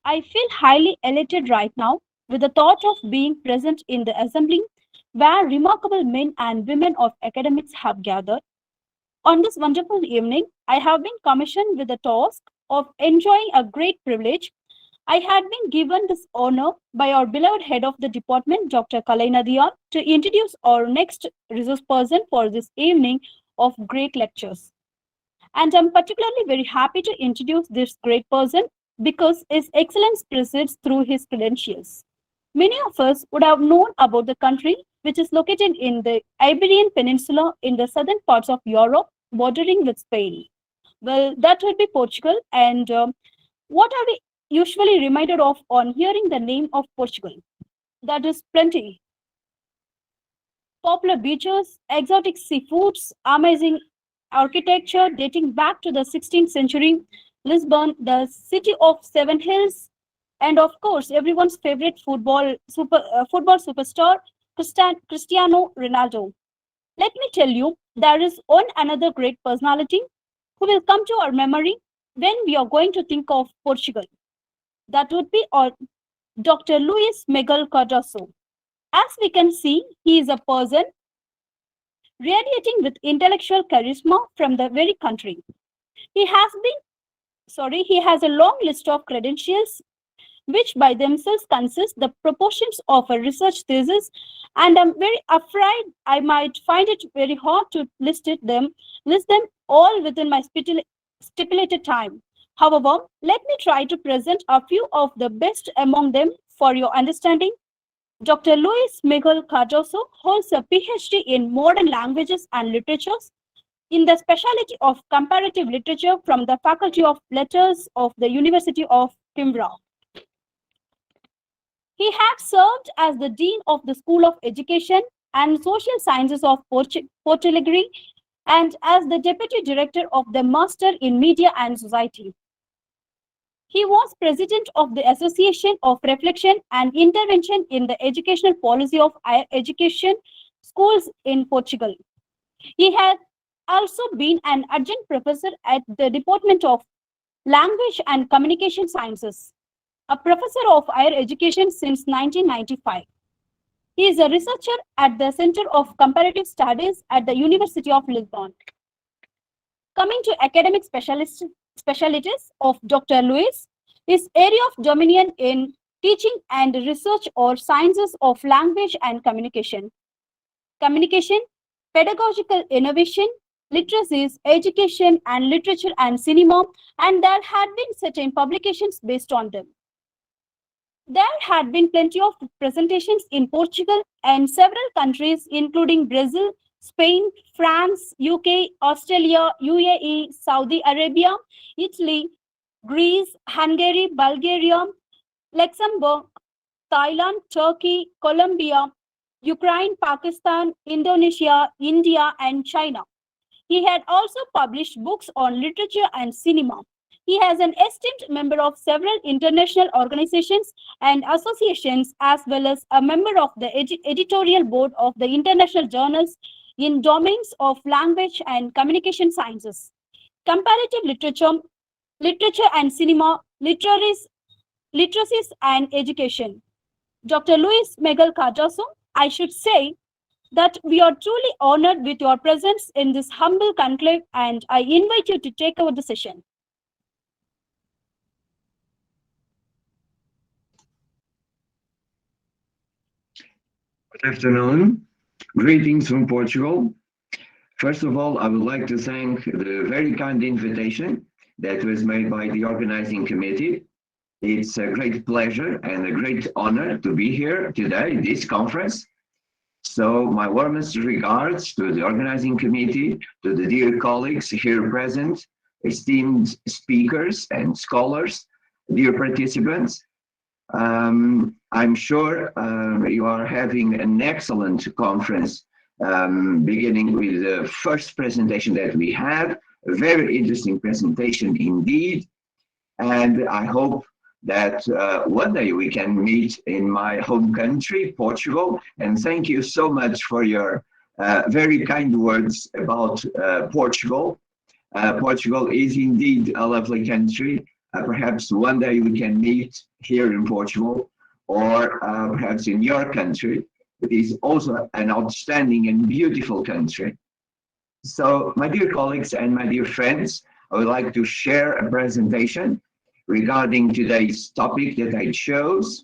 I feel highly elated right now with the thought of being present in the assembly where remarkable men and women of academics have gathered. On this wonderful evening, I have been commissioned with the task of enjoying a great privilege. I had been given this honor by our beloved head of the department, Dr. Kalaina Dian, to introduce our next resource person for this evening of great lectures. And I'm particularly very happy to introduce this great person because his excellence proceeds through his credentials. Many of us would have known about the country, which is located in the Iberian Peninsula in the southern parts of Europe, bordering with Spain. Well, that would be Portugal. And what are we usually reminded of on hearing the name of Portugal? That is plenty. Popular beaches, exotic seafoods, amazing architecture dating back to the 16th century, Lisbon, the city of seven hills, and of course, everyone's favorite football superstar, Cristiano Ronaldo. Let me tell you, there is one another great personality who will come to our memory when we are going to think of Portugal. That would be our Dr. Luis Miguel Cardoso. As we can see, he is a person radiating with intellectual charisma from the very country. He has a long list of credentials which by themselves consist the proportions of a research thesis, and I'm very afraid I might find it very hard to list them all within my stipulated time. However, let me try to present a few of the best among them for your understanding. Dr. Luis Miguel Cardoso holds a PhD in modern languages and literatures in the specialty of comparative literature from the Faculty of Letters of the University of Coimbra. He had served as the Dean of the School of Education and Social Sciences of Porto Alegre and as the Deputy Director of the Master in Media and Society. He was President of the Association of Reflection and Intervention in the Educational Policy of Higher Education Schools in Portugal. He had also been an adjunct professor at the Department of Language and Communication Sciences, a professor of higher education since 1995. He is a researcher at the Center of Comparative Studies at the University of Lisbon. Coming to academic specialties of Dr. Luis, his area of dominion in teaching and research or sciences of language and communication, pedagogical innovation, literacies, education and literature and cinema, and there had been certain publications based on them. There had been plenty of presentations in Portugal and several countries, including Brazil, Spain, France, UK, Australia, UAE, Saudi Arabia, Italy, Greece, Hungary, Bulgaria, Luxembourg, Thailand, Turkey, Colombia, Ukraine, Pakistan, Indonesia, India, and China. He had also published books on literature and cinema. He has an esteemed member of several international organizations and associations, as well as a member of the editorial board of the international journals in domains of language and communication sciences, comparative literature and cinema, literacies and education. Dr. Luis Miguel Cardoso, I should say that we are truly honored with your presence in this humble conclave, and I invite you to take over the session. Good afternoon. Greetings from Portugal. First of all, I would like to thank the very kind invitation that was made by the organizing committee. It's a great pleasure and a great honor to be here today in this conference. So my warmest regards to the organizing committee, to the dear colleagues here present, esteemed speakers and scholars, dear participants. I'm sure you are having an excellent conference, beginning with the first presentation that we have, a very interesting presentation indeed. And I hope that one day we can meet in my home country, Portugal. And thank you so much for your very kind words about Portugal. Portugal is indeed a lovely country. Perhaps one day we can meet here in Portugal, or perhaps in your country. It is also an outstanding and beautiful country. So, my dear colleagues and my dear friends, I would like to share a presentation regarding today's topic that I chose.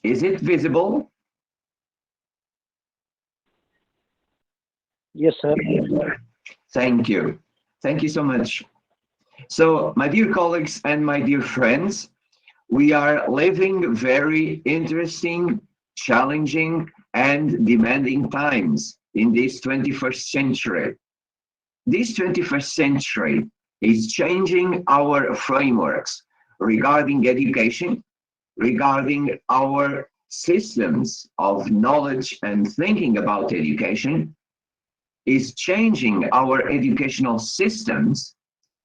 Is it visible? Yes, sir. Thank you. Thank you so much. So, my dear colleagues and my dear friends, we are living very interesting, challenging, and demanding times in this 21st century. This 21st century is changing our frameworks regarding education, regarding our systems of knowledge and thinking about education, is changing our educational systems,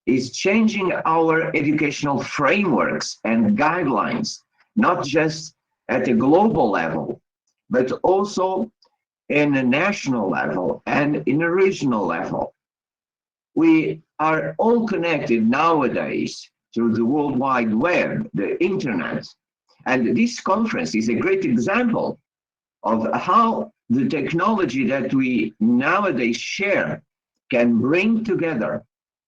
is changing our educational frameworks and guidelines, not just at a global level, but also in a national level and in a regional level. We are all connected nowadays through the World Wide Web, the internet, and this conference is a great example of how the technology that we nowadays share can bring together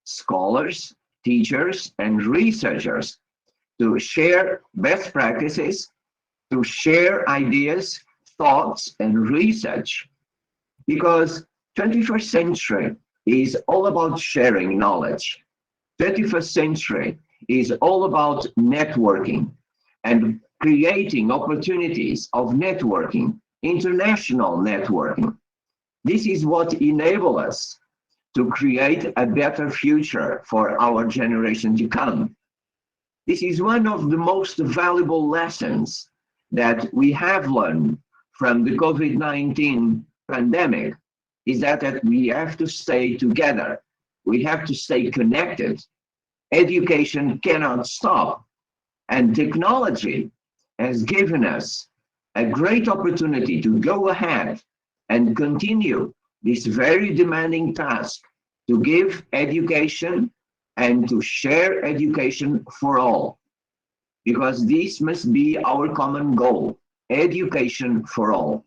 scholars, teachers, and researchers to share best practices, to share ideas, thoughts, and research. Because 21st century is all about sharing knowledge. 21st century is all about networking and creating opportunities of networking, international networking. This is what enables us to create a better future for our generation to come. This is one of the most valuable lessons that we have learned from the COVID-19 pandemic, is that we have to stay together. We have to stay connected. Education cannot stop. And technology has given us a great opportunity to go ahead and continue this very demanding task to give education and to share education for all, because this must be our common goal, education for all.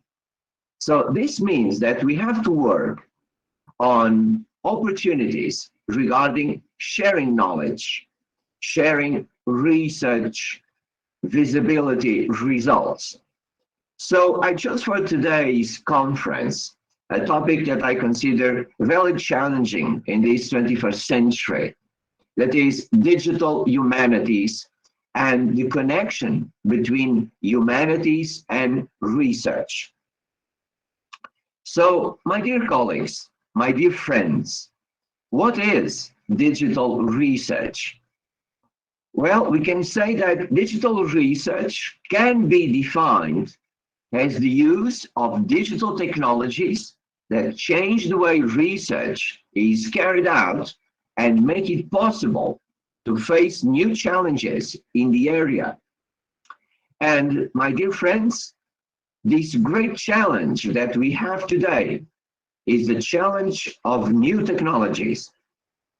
So this means that we have to work on opportunities regarding sharing knowledge, sharing research, visibility, results. So I chose for today's conference a topic that I consider very challenging in this 21st century, that is digital humanities and the connection between humanities and research. So, my dear colleagues, my dear friends, what is digital research? Well, we can say that digital research can be defined as the use of digital technologies that change the way research is carried out and make it possible to face new challenges in the area. And my dear friends, this great challenge that we have today is the challenge of new technologies.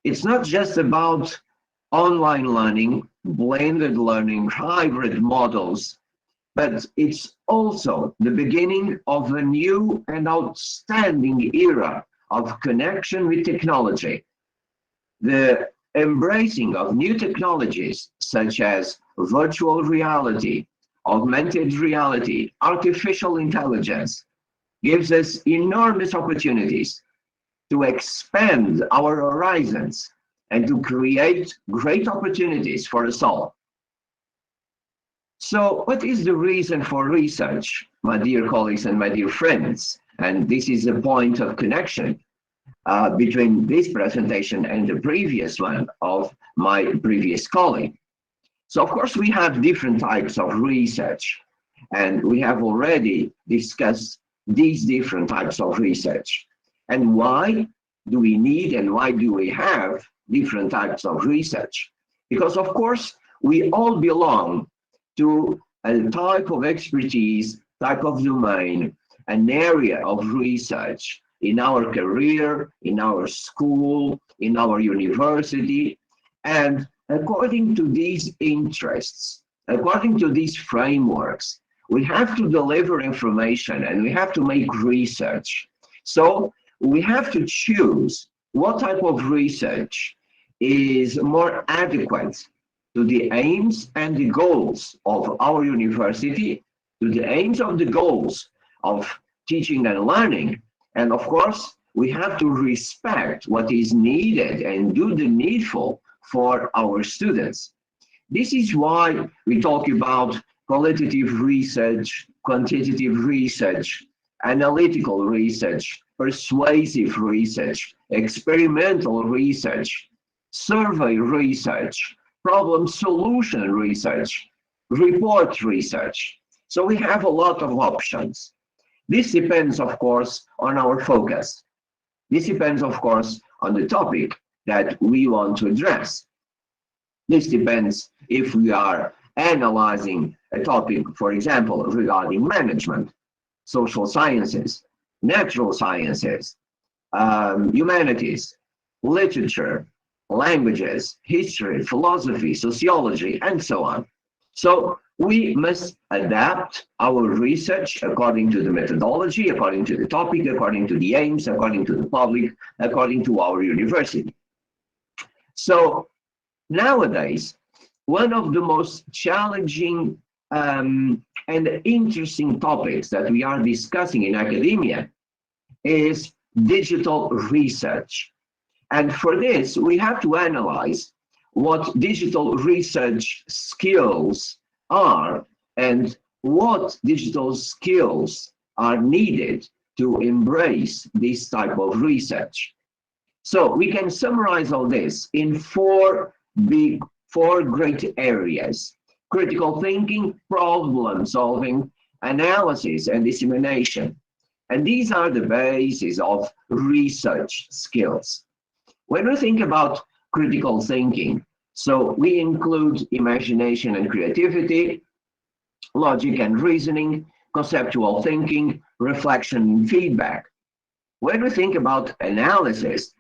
It's not just about online learning, blended learning, hybrid models, but it's also the beginning of a new and outstanding era of connection with technology. The embracing of new technologies such as virtual reality, augmented reality, artificial intelligence gives us enormous opportunities to expand our horizons and to create great opportunities for us all. So what is the reason for research, my dear colleagues and my dear friends? And this is a point of connection between this presentation and the previous one of my previous colleague. So of course we have different types of research, and we have already discussed these different types of research. And why do we need and why do we have different types of research? Because of course we all belong to a type of expertise, type of domain an area of research in our career, in our school, in our university. And according to these interests, according to these frameworks, we have to deliver information and we have to make research. So we have to choose what type of research is more adequate to the aims and the goals of our university, to the aims of the goals of teaching and learning. And of course, we have to respect what is needed and do the needful for our students. This is why we talk about qualitative research, quantitative research, analytical research, persuasive research, experimental research, survey research, problem solution research, report research. So we have a lot of options. This depends, of course, on our focus. This depends, of course, on the topic that we want to address. This depends if we are analyzing a topic, for example, regarding management, social sciences, natural sciences, humanities, literature, languages, history, philosophy, sociology, and so on. So we must adapt our research according to the methodology, according to the topic, according to the aims, according to the public, according to our university. So nowadays, one of the most challenging and interesting topics that we are discussing in academia is digital research. And for this, we have to analyze what digital research skills are and what digital skills are needed to embrace this type of research. So we can summarize all this in four great areas: critical thinking, problem solving, analysis, and dissemination. And these are the basis of research skills. When we think about critical thinking, so we include imagination and creativity, logic and reasoning, conceptual thinking, reflection and feedback. When we think about analysis,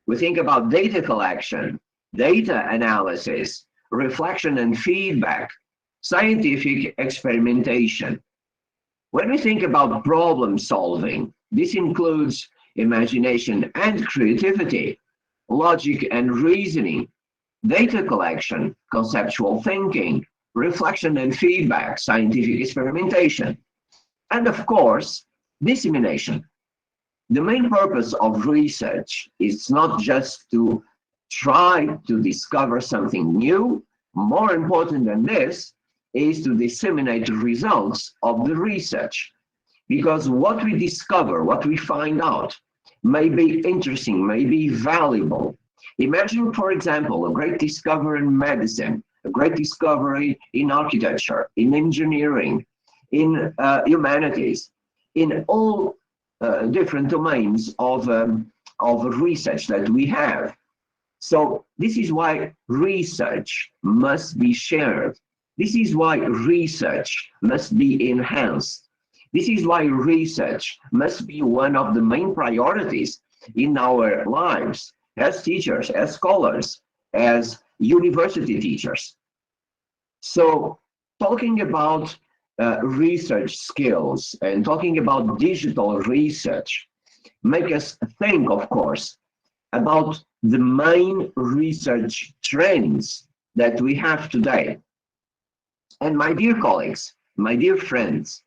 we think about data collection, data analysis, reflection and feedback, scientific experimentation. When we think about problem solving, this includes imagination and creativity, logic and reasoning, data collection, conceptual thinking, reflection and feedback, scientific experimentation, and of course, dissemination. The main purpose of research is not just to try to discover something new. More important than this is to disseminate the results of the research. Because what we discover, what we find out, may be interesting, may be valuable. Imagine, for example, a great discovery in medicine, a great discovery in architecture, in engineering, in humanities, in all different domains of research that we have. So this is why research must be shared. This is why research must be enhanced. This is why research must be one of the main priorities in our lives as teachers, as scholars, as university teachers. So talking about research skills and talking about digital research make us think, of course, about the main research trends that we have today. And my dear colleagues, my dear friends,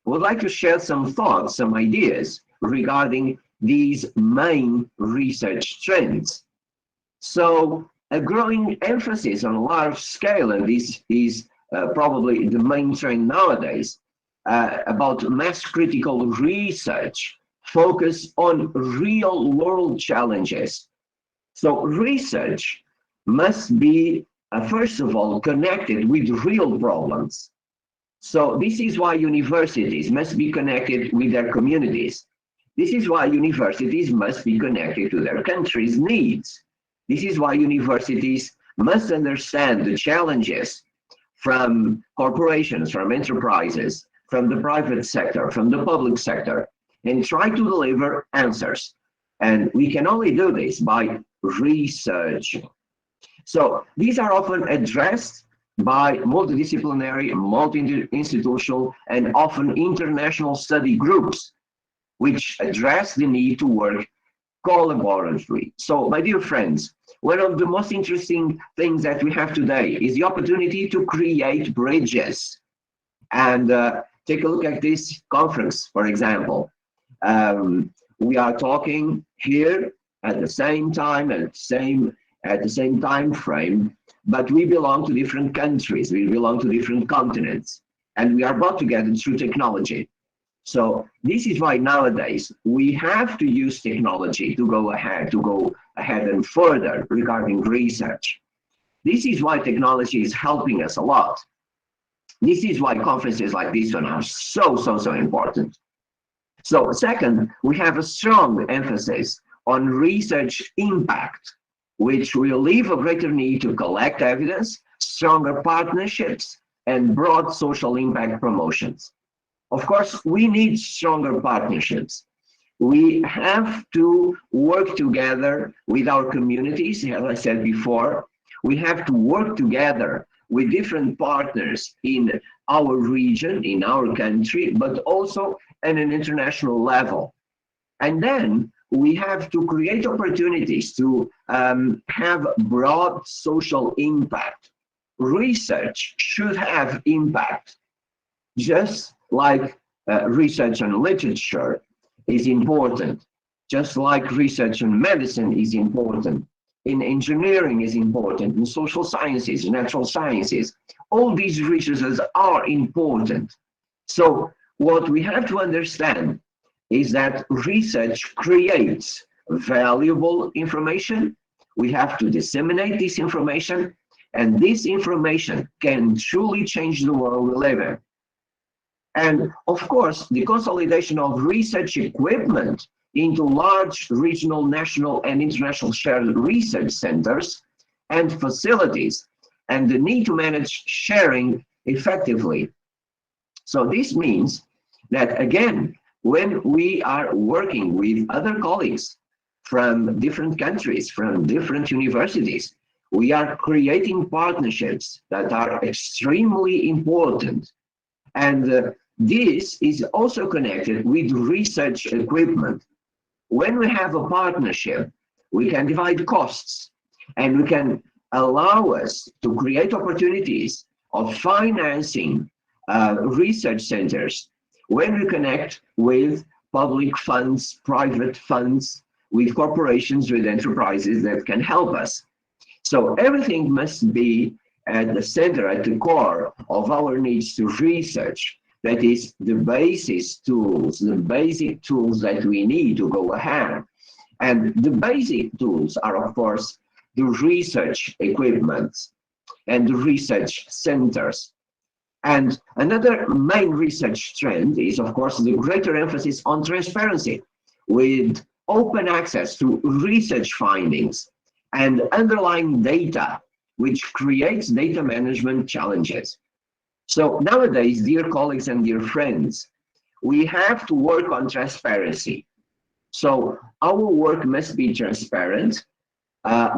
I would like to share some thoughts, some ideas regarding these main research trends. So a growing emphasis on large scale, and this is probably the main trend nowadays, about mass critical research, focus on real world challenges. So research must be, first of all, connected with real problems. So this is why universities must be connected with their communities. This is why universities must be connected to their country's needs. This is why universities must understand the challenges from corporations, from enterprises, from the private sector, from the public sector, and try to deliver answers. And we can only do this by research. So these are often addressed by multidisciplinary, multi-institutional, and often international study groups, which address the need to work collaboratively. So, my dear friends, one of the most interesting things that we have today is the opportunity to create bridges. And take a look at this conference, for example. We are talking here at the same time, at the same time frame, but we belong to different countries, we belong to different continents, and we are brought together through technology. So this is why nowadays we have to use technology to go ahead and further regarding research. This is why technology is helping us a lot. This is why conferences like this one are so important. So second, we have a strong emphasis on research impact, which will leave a greater need to collect evidence, stronger partnerships, and broad social impact promotions. Of course, we need stronger partnerships. We have to work together with our communities, as I said before. We have to work together with different partners in our region, in our country, but also at an international level. And then we have to create opportunities to have broad social impact. Research should have impact, just like research on literature is important, just like research on medicine is important, in engineering is important, in social sciences, natural sciences. All these researches are important. So what we have to understand is that research creates valuable information. We have to disseminate this information, and this information can truly change the world we live in. And of course, the consolidation of research equipment into large regional, national, and international shared research centers and facilities, and the need to manage sharing effectively. So this means that, again, when we are working with other colleagues from different countries, from different universities, we are creating partnerships that are extremely important. And this is also connected with research equipment. When we have a partnership, we can divide costs, and we can allow us to create opportunities of financing research centers when we connect with public funds, private funds, with corporations, with enterprises that can help us. So everything must be at the center, at the core of our needs to research. That is the basis tools, the basic tools that we need to go ahead. And the basic tools are, of course, the research equipment and the research centers. And another main research trend is, of course, the greater emphasis on transparency, with open access to research findings and underlying data, which creates data management challenges. So nowadays, dear colleagues and dear friends, we have to work on transparency. So our work must be transparent,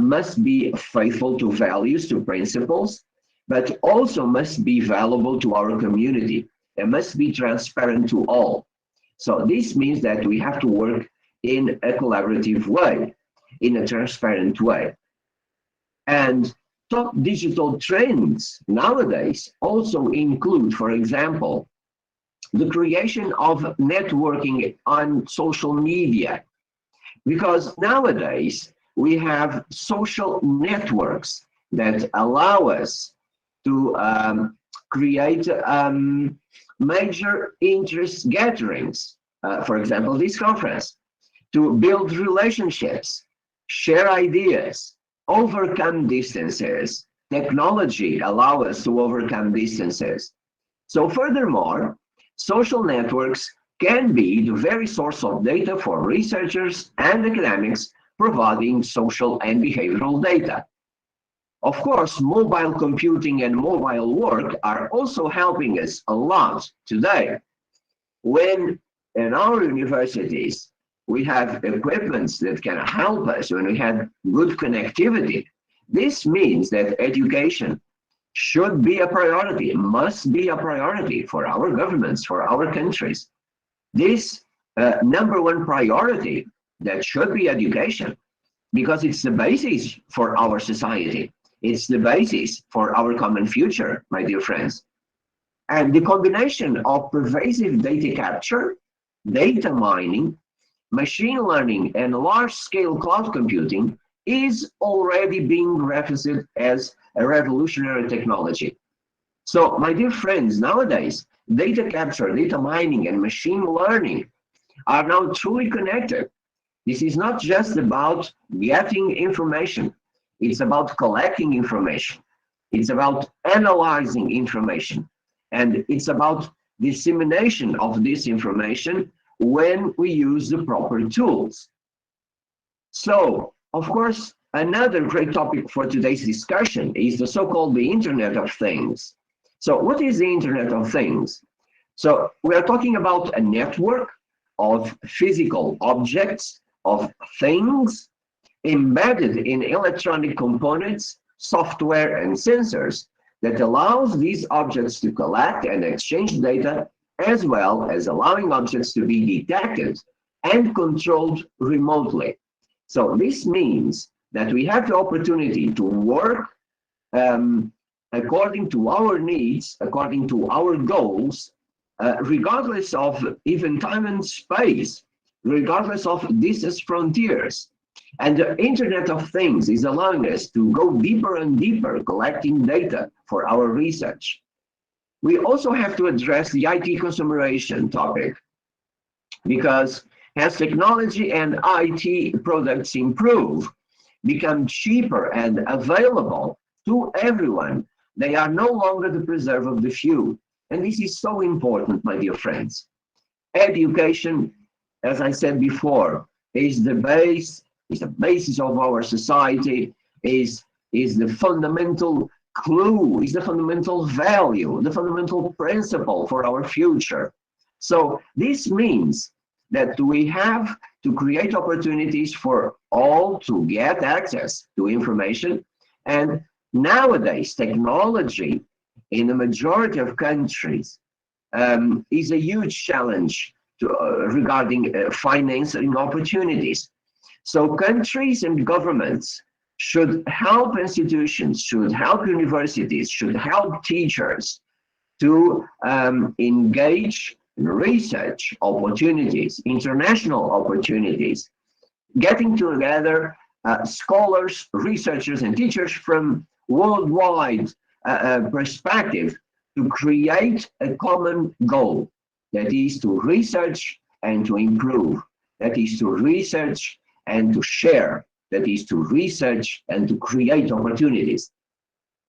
must be faithful to values, to principles, but also must be valuable to our community. It must be transparent to all. So this means that we have to work in a collaborative way, in a transparent way. And top digital trends nowadays also include, for example, the creation of networking on social media. Because nowadays we have social networks that allow us to create major interest gatherings. For example, this conference, to build relationships, share ideas, overcome distances. Technology allows us to overcome distances. So furthermore, social networks can be the very source of data for researchers and academics providing social and behavioral data. Of course, mobile computing and mobile work are also helping us a lot today. When in our universities, we have equipments that can help us, when we have good connectivity, this means that education should be a priority, must be a priority for our governments, for our countries. This number one priority that should be education, because it's the basis for our society. It's the basis for our common future, my dear friends. And the combination of pervasive data capture, data mining, machine learning, and large-scale cloud computing is already being referenced as a revolutionary technology. So, my dear friends, nowadays, data capture, data mining, and machine learning are now truly connected. This is not just about getting information. It's about collecting information. It's about analyzing information. And it's about dissemination of this information when we use the proper tools. So, of course, another great topic for today's discussion is the so-called the Internet of Things. So what is the Internet of Things? So we are talking about a network of physical objects, of things embedded in electronic components, software, and sensors that allows these objects to collect and exchange data, as well as allowing objects to be detected and controlled remotely. So this means that we have the opportunity to work according to our needs, according to our goals, regardless of even time and space, regardless of distance frontiers. And the Internet of Things is allowing us to go deeper and deeper collecting data for our research. We also have to address the IT consumerization topic, because as technology and IT products improve, become cheaper and available to everyone, they are no longer the preserve of the few. And this is so important, my dear friends. Education, as I said before, is the basis of our society, is the fundamental clue, is the fundamental value, the fundamental principle for our future. So this means that we have to create opportunities for all to get access to information. And nowadays, technology in the majority of countries is a huge challenge regarding financing opportunities. So countries and governments should help institutions, should help universities, should help teachers to engage in research opportunities, international opportunities, getting together scholars, researchers, and teachers from worldwide perspective to create a common goal, that is to research and to improve, that is to research and to share, that is to research and to create opportunities.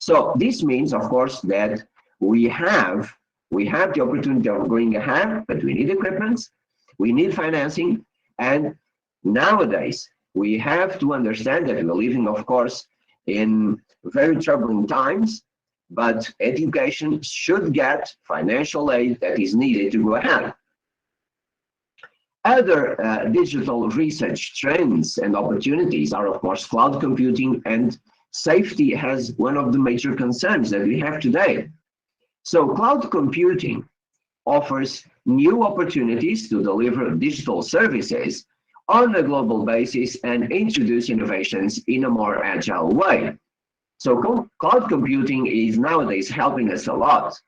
So this means, of course, that we have the opportunity of going ahead, but we need equipment, we need financing, and nowadays we have to understand that we're living, of course, in very troubling times, but education should get financial aid that is needed to go ahead. Other digital research trends and opportunities are, of course, cloud computing, and safety has one of the major concerns that we have today. So cloud computing offers new opportunities to deliver digital services on a global basis and introduce innovations in a more agile way. So cloud computing is nowadays helping us a lot.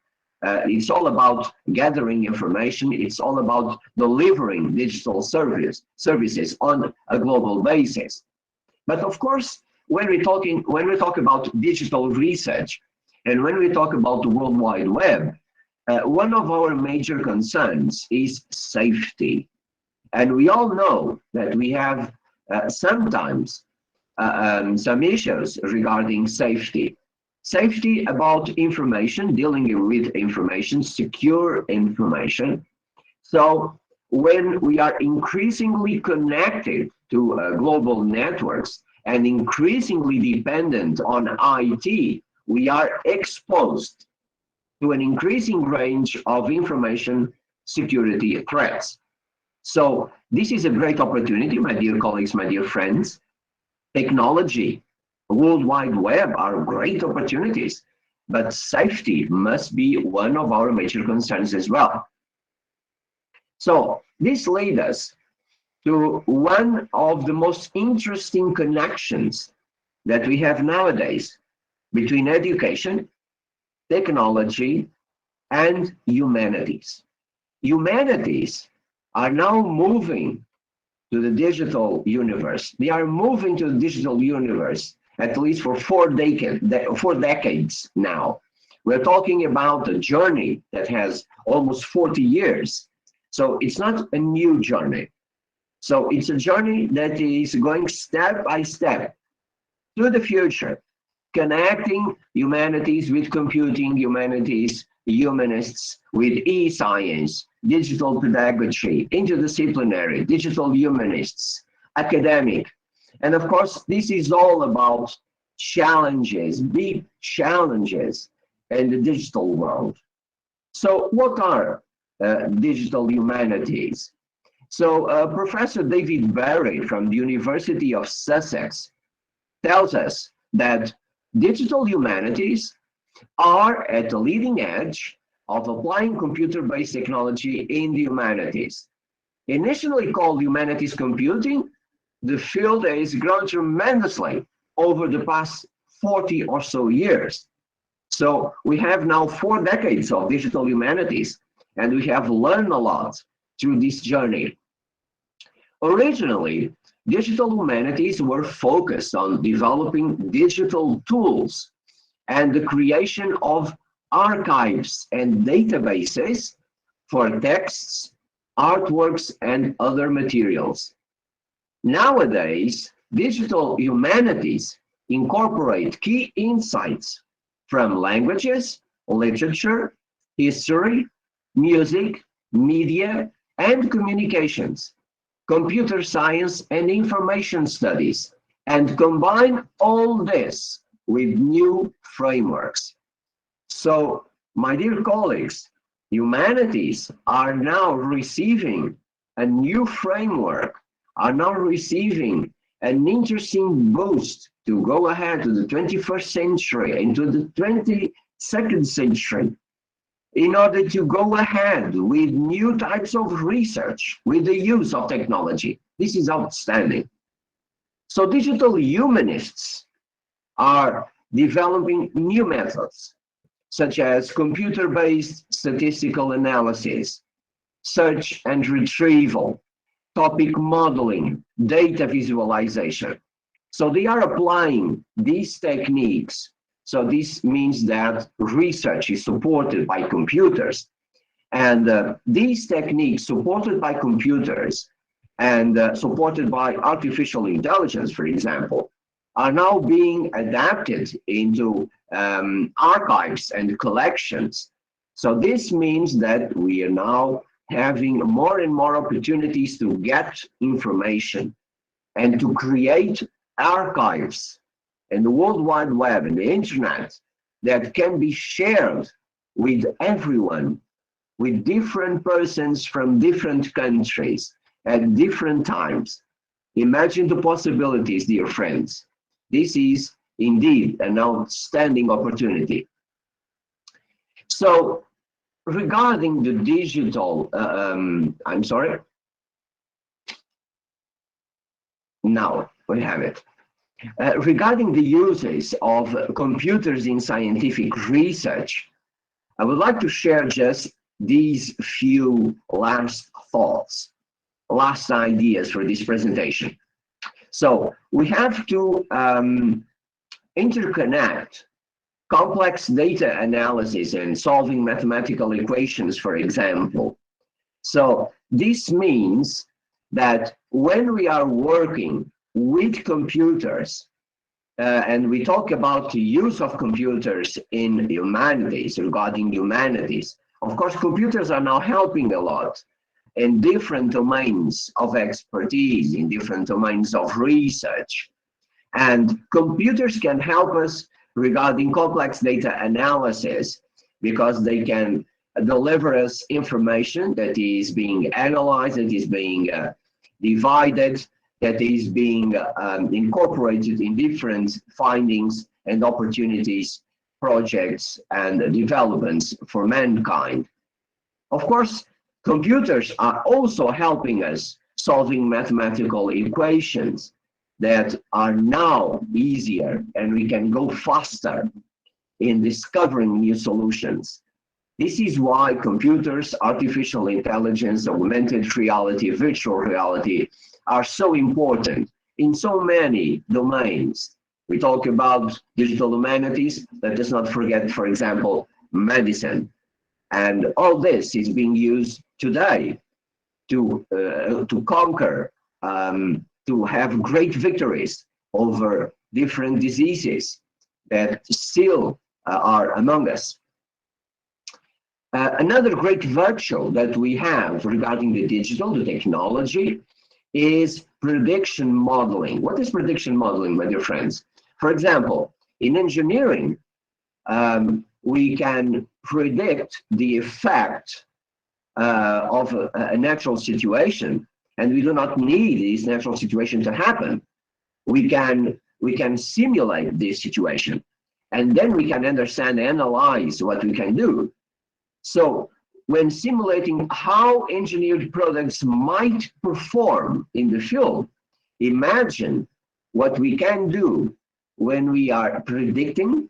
It's all about gathering information. It's all about delivering digital services on a global basis. But of course, when we talk about digital research, and when we talk about the World Wide Web, one of our major concerns is safety. And we all know that we have sometimes some issues regarding safety. Safety about information, dealing with information, secure information. So when we are increasingly connected to global networks, and increasingly dependent on IT, we are exposed to an increasing range of information security threats. So this is a great opportunity, my dear colleagues, my dear friends. Technology, World Wide Web are great opportunities, but safety must be one of our major concerns as well. So this leads us to one of the most interesting connections that we have nowadays between education, technology, and humanities. Humanities are now moving to the digital universe. They are moving to the digital universe at least for 4 decades now. We're talking about a journey that has almost 40 years. So it's not a new journey. So it's a journey that is going step by step to the future, connecting humanities with computing, humanists with e-science, digital pedagogy, interdisciplinary, digital humanists, academic. And of course, this is all about challenges, big challenges in the digital world. So what are digital humanities? So Professor David Barry from the University of Sussex tells us that digital humanities are at the leading edge of applying computer-based technology in the humanities. Initially called humanities computing, the field has grown tremendously over the past 40 or so years. So we have now 4 decades of digital humanities, and we have learned a lot through this journey. Originally, digital humanities were focused on developing digital tools and the creation of archives and databases for texts, artworks, and other materials. Nowadays, digital humanities incorporate key insights from languages, literature, history, music, media, and communications, computer science, and information studies, and combine all this with new frameworks. So, my dear colleagues, humanities are now receiving a new framework, are now receiving an interesting boost to go ahead to the 21st century, into the 22nd century, in order to go ahead with new types of research, with the use of technology. This is outstanding. So digital humanists are developing new methods, such as computer-based statistical analysis, search and retrieval, topic modeling, data visualization. So they are applying these techniques. So this means that research is supported by computers. And these techniques supported by computers and supported by artificial intelligence, for example, are now being adapted into archives and collections. So this means that we are now having more and more opportunities to get information and to create archives and the World Wide Web and the internet that can be shared with everyone, with different persons from different countries at different times. Imagine the possibilities, dear friends. This is indeed an outstanding opportunity. So regarding the digital, I'm sorry. Now we have it. Regarding the uses of computers in scientific research, I would like to share just these few last thoughts, last ideas for this presentation. So we have to interconnect complex data analysis and solving mathematical equations, for example. So this means that when we are working with computers, and we talk about the use of computers in humanities, regarding humanities, of course, computers are now helping a lot in different domains of expertise, in different domains of research. And computers can help us regarding complex data analysis because they can deliver us information that is being analyzed, that is being divided, that is being incorporated in different findings and opportunities, projects, and developments for mankind. Of course, computers are also helping us solving mathematical equations that are now easier, and we can go faster in discovering new solutions. This is why computers, artificial intelligence, augmented reality, virtual reality are so important in so many domains. We talk about digital humanities, let us not forget, for example, medicine. And all this is being used today to conquer, to have great victories over different diseases that still are among us. Another great virtue that we have regarding the digital, the technology, is prediction modeling. What is prediction modeling, my dear friends? For example, in engineering, we can predict the effect of a natural situation, and we do not need this natural situation to happen. We can simulate this situation, and then we can understand and analyze what we can do. So when simulating how engineered products might perform in the field, imagine what we can do when we are predicting,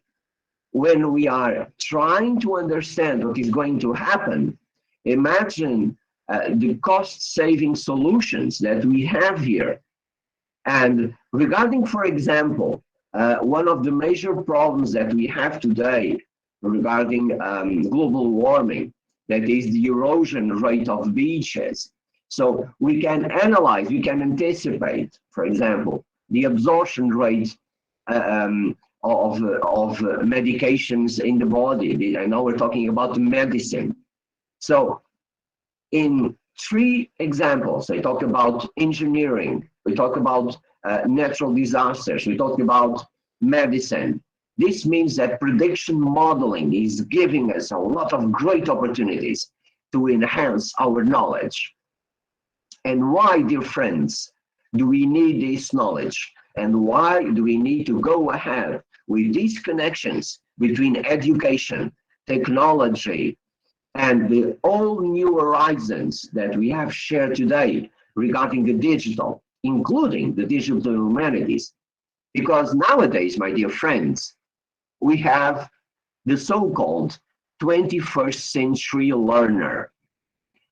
when we are trying to understand what is going to happen. Imagine the cost-saving solutions that we have here. And regarding, for example, one of the major problems that we have today regarding global warming, that is the erosion rate of beaches. So we can analyze, we can anticipate, for example, the absorption rate of medications in the body. I know we're talking about medicine. So in three examples, I talk about engineering, we talk about natural disasters, we talk about medicine. This means that prediction modeling is giving us a lot of great opportunities to enhance our knowledge. And why, dear friends, do we need this knowledge? And why do we need to go ahead with these connections between education, technology, and the all new horizons that we have shared today regarding the digital, including the digital humanities? Because nowadays, my dear friends, we have the so-called 21st century learner.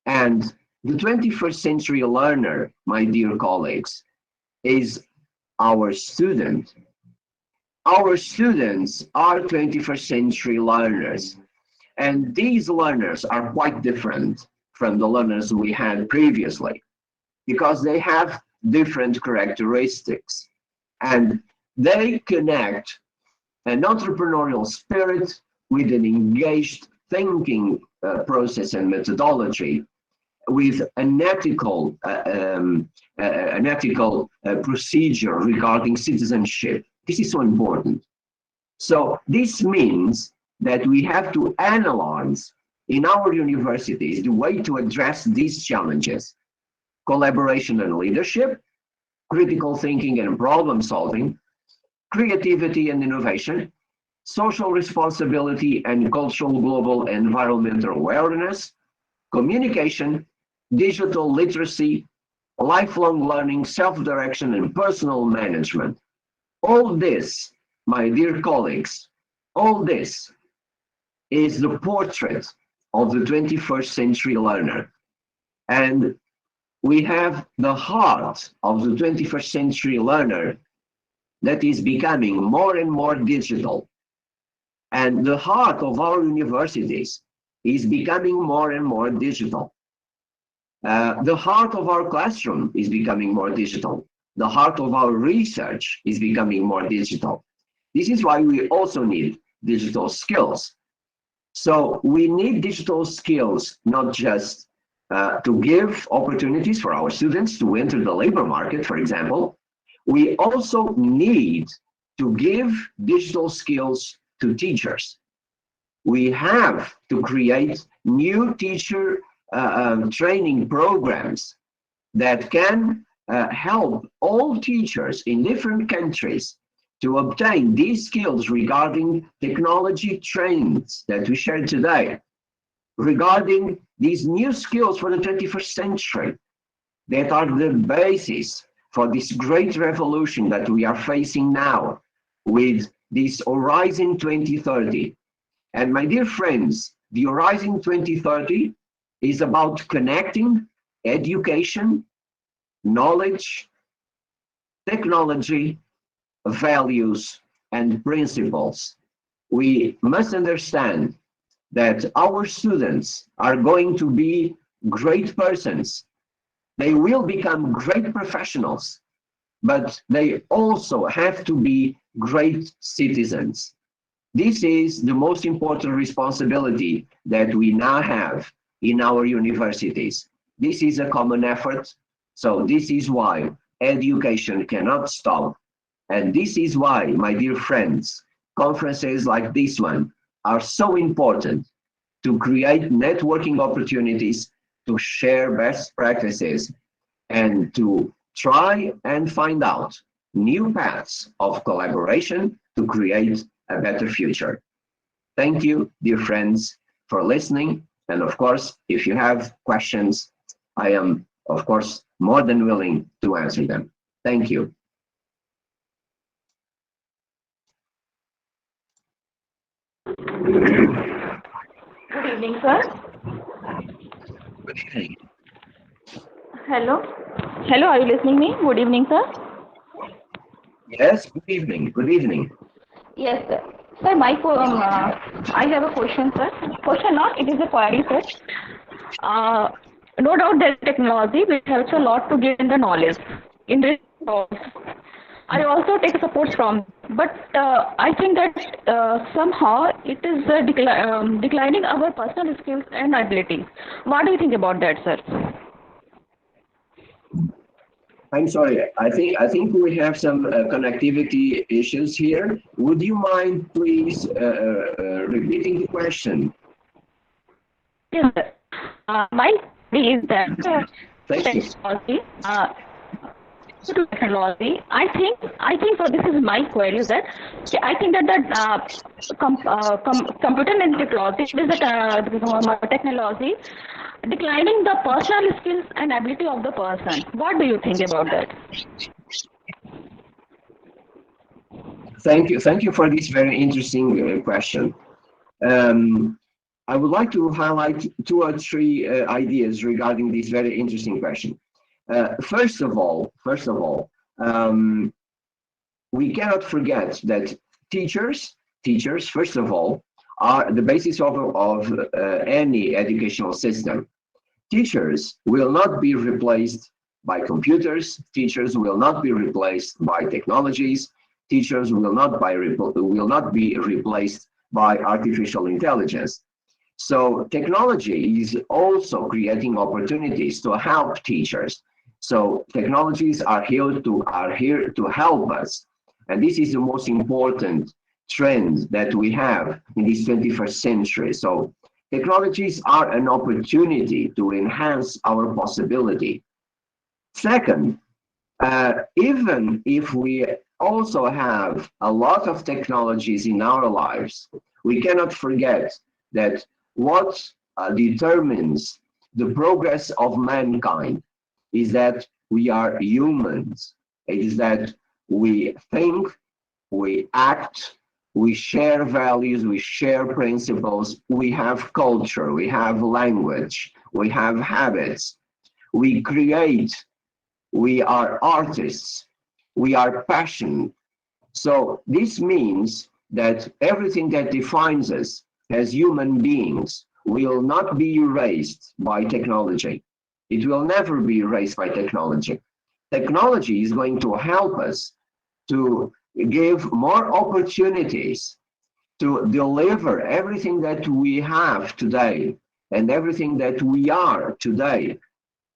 And the 21st century learner, my dear colleagues, is our student. Our students are 21st century learners. And these learners are quite different from the learners we had previously, because they have different characteristics. And they connect an entrepreneurial spirit with an engaged thinking process and methodology, with an ethical procedure regarding citizenship. This is so important. So this means that we have to analyze in our universities the way to address these challenges: collaboration and leadership, critical thinking and problem solving, creativity and innovation, social responsibility and cultural global environmental awareness, communication, digital literacy, lifelong learning, self-direction, and personal management. All this, my dear colleagues, all this is the portrait of the 21st century learner. And we have the heart of the 21st century learner that is becoming more and more digital. And the heart of our universities is becoming more and more digital. The heart of our classroom is becoming more digital. The heart of our research is becoming more digital. This is why we also need digital skills. So we need digital skills, not just to give opportunities for our students to enter the labor market, for example, We also need to give digital skills to teachers. We have to create new teacher training programs that can help all teachers in different countries to obtain these skills regarding technology trends that we shared today, regarding these new skills for the 21st century that are the basis for this great revolution that we are facing now with this Horizon 2030. And my dear friends, the Horizon 2030 is about connecting education, knowledge, technology, values, and principles. We must understand that our students are going to be great persons. They will become great professionals, but they also have to be great citizens. This is the most important responsibility that we now have in our universities. This is a common effort, so this is why education cannot stop. And this is why, my dear friends, conferences like this one are so important to create networking opportunities, to share best practices, and to try and find out new paths of collaboration to create a better future. Thank you, dear friends, for listening. And of course, if you have questions, I am, of course, more than willing to answer them. Thank you. Good evening, sir. Good evening. Hello. Hello, are you listening me? Good evening, sir. Yes, good evening. Good evening. Yes, sir. Sir, I have a question, sir. Question not, it is a query, sir. No doubt that technology will help a lot to gain the knowledge in this course. I also take support from, but I think that somehow it is declining our personal skills and abilities. What do you think about that, sir? I'm sorry. I think we have some connectivity issues here. Would you mind please repeating the question? Yes, sir. My query is that Thank you. technology, to technology, I think so. This is my query. That I think that computer and technology is technology declining the personal skills and ability of the person. What do you think about that? Thank you. Thank you for this very interesting question. I would like to highlight two or three ideas regarding this very interesting question. First of all, we cannot forget that teachers, first of all, are the basis of any educational system. Teachers will not be replaced by computers. Teachers will not be replaced by technologies. Teachers will not be replaced by artificial intelligence. So technology is also creating opportunities to help teachers. So technologies are here to help us, and this is the most important trend that we have in this 21st century. So technologies are an opportunity to enhance our possibility. Second, even if we also have a lot of technologies in our lives, we cannot forget that what determines the progress of mankind is that we are humans. It is that we think, we act, we share values, we share principles, we have culture, we have language, we have habits, we create, we are artists, we are passionate. So this means that everything that defines us as human beings will not be erased by technology. It will never be erased by technology. Technology is going to help us to give more opportunities to deliver everything that we have today and everything that we are today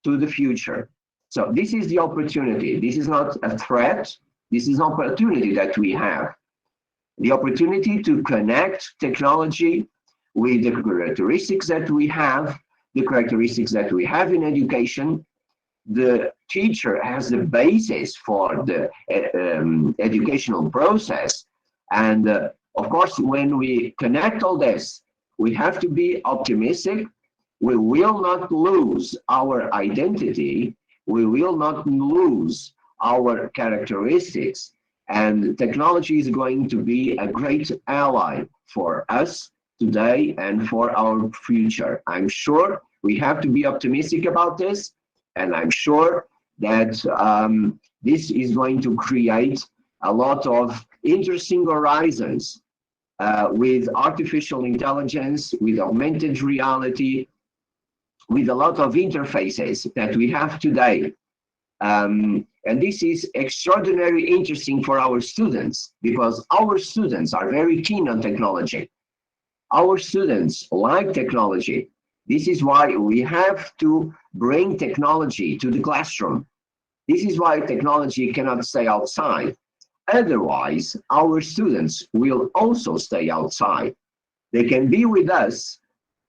to the future. So this is the opportunity. This is not a threat. This is an opportunity that we have. The opportunity to connect technology with the characteristics that we have, the characteristics that we have in education. The teacher has the basis for the educational process. And of course, when we connect all this, we have to be optimistic. We will not lose our identity. We will not lose our characteristics. And technology is going to be a great ally for us today and for our future. I'm sure we have to be optimistic about this. And I'm sure that this is going to create a lot of interesting horizons with artificial intelligence, with augmented reality, with a lot of interfaces that we have today. And this is extraordinarily interesting for our students because our students are very keen on technology. Our students like technology. This is why we have to bring technology to the classroom. This is why technology cannot stay outside. Otherwise, our students will also stay outside. They can be with us,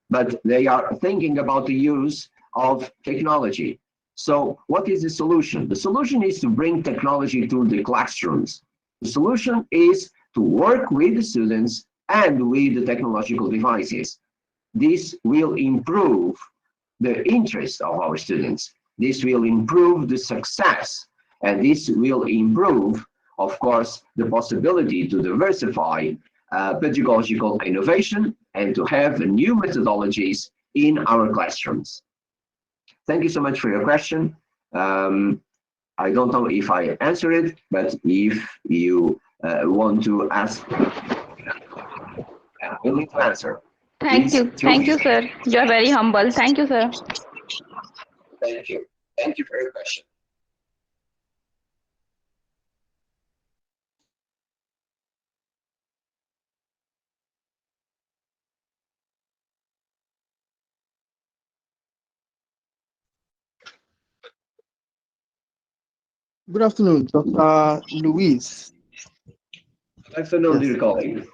but they are thinking about the use of technology. So what is the solution? The solution is to bring technology to the classrooms. The solution is to work with the students and with the technological devices. This will improve the interest of our students. This will improve the success, and this will improve, of course, the possibility to diversify pedagogical innovation and to have new methodologies in our classrooms. Thank you so much for your question. I don't know if I answered it, but if you want to ask, I'm willing to answer. Thank you, sir. You are very humble. Thank you, sir. Thank you. Thank you for your question. Good afternoon, Dr. Luis. Good afternoon, Yes. dear colleague.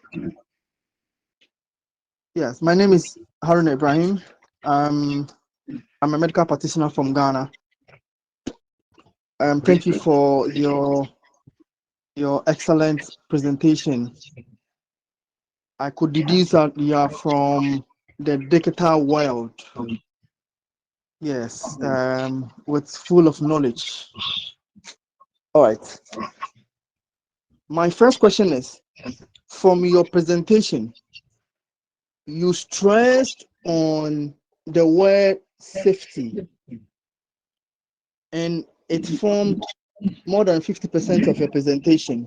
Yes, my name is Harun Ibrahim. I'm a medical practitioner from Ghana. Thank you for your excellent presentation. I could deduce that you are from the digital world. Yes, with full of knowledge. All right. My first question is, from your presentation, you stressed on the word safety, and it formed more than 50% of your presentation.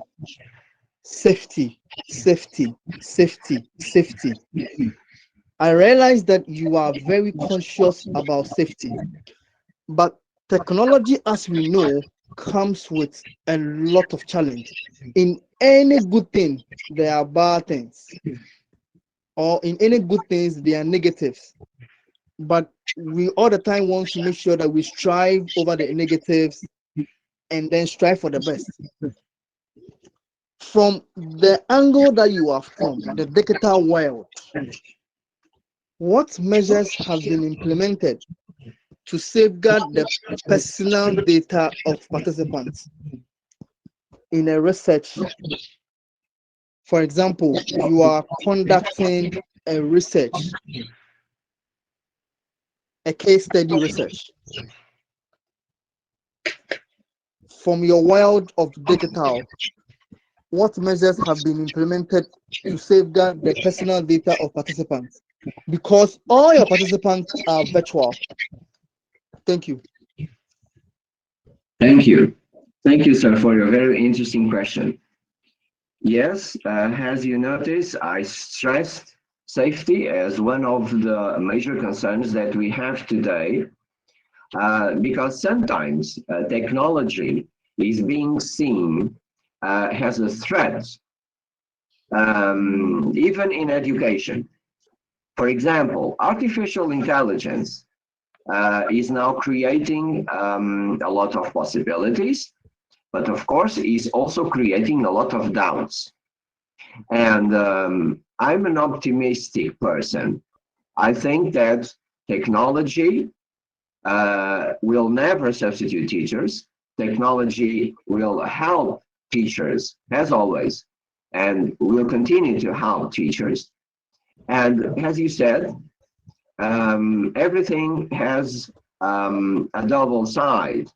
Safety, safety, safety, safety. I realize that you are very conscious about safety, but technology, as we know, comes with a lot of challenge. In any good thing, there are bad things, or in any good things, there are negatives. But we all the time want to make sure that we strive over the negatives and then strive for the best. From the angle that you are from, the digital world, what measures have been implemented to safeguard the personal data of participants in a research? For example, you are conducting a research, a case study research. From your world of digital, what measures have been implemented to safeguard the personal data of participants? Because all your participants are virtual. Thank you. Thank you. Thank you, sir, for your very interesting question. Yes, as you notice, I stressed safety as one of the major concerns that we have today, because sometimes technology is being seen as a threat, even in education. For example, artificial intelligence is now creating a lot of possibilities, but of course is also creating a lot of doubts. And I'm an optimistic person. I think that technology will never substitute teachers. Technology will help teachers, as always, and will continue to help teachers. And as you said, everything has a double side.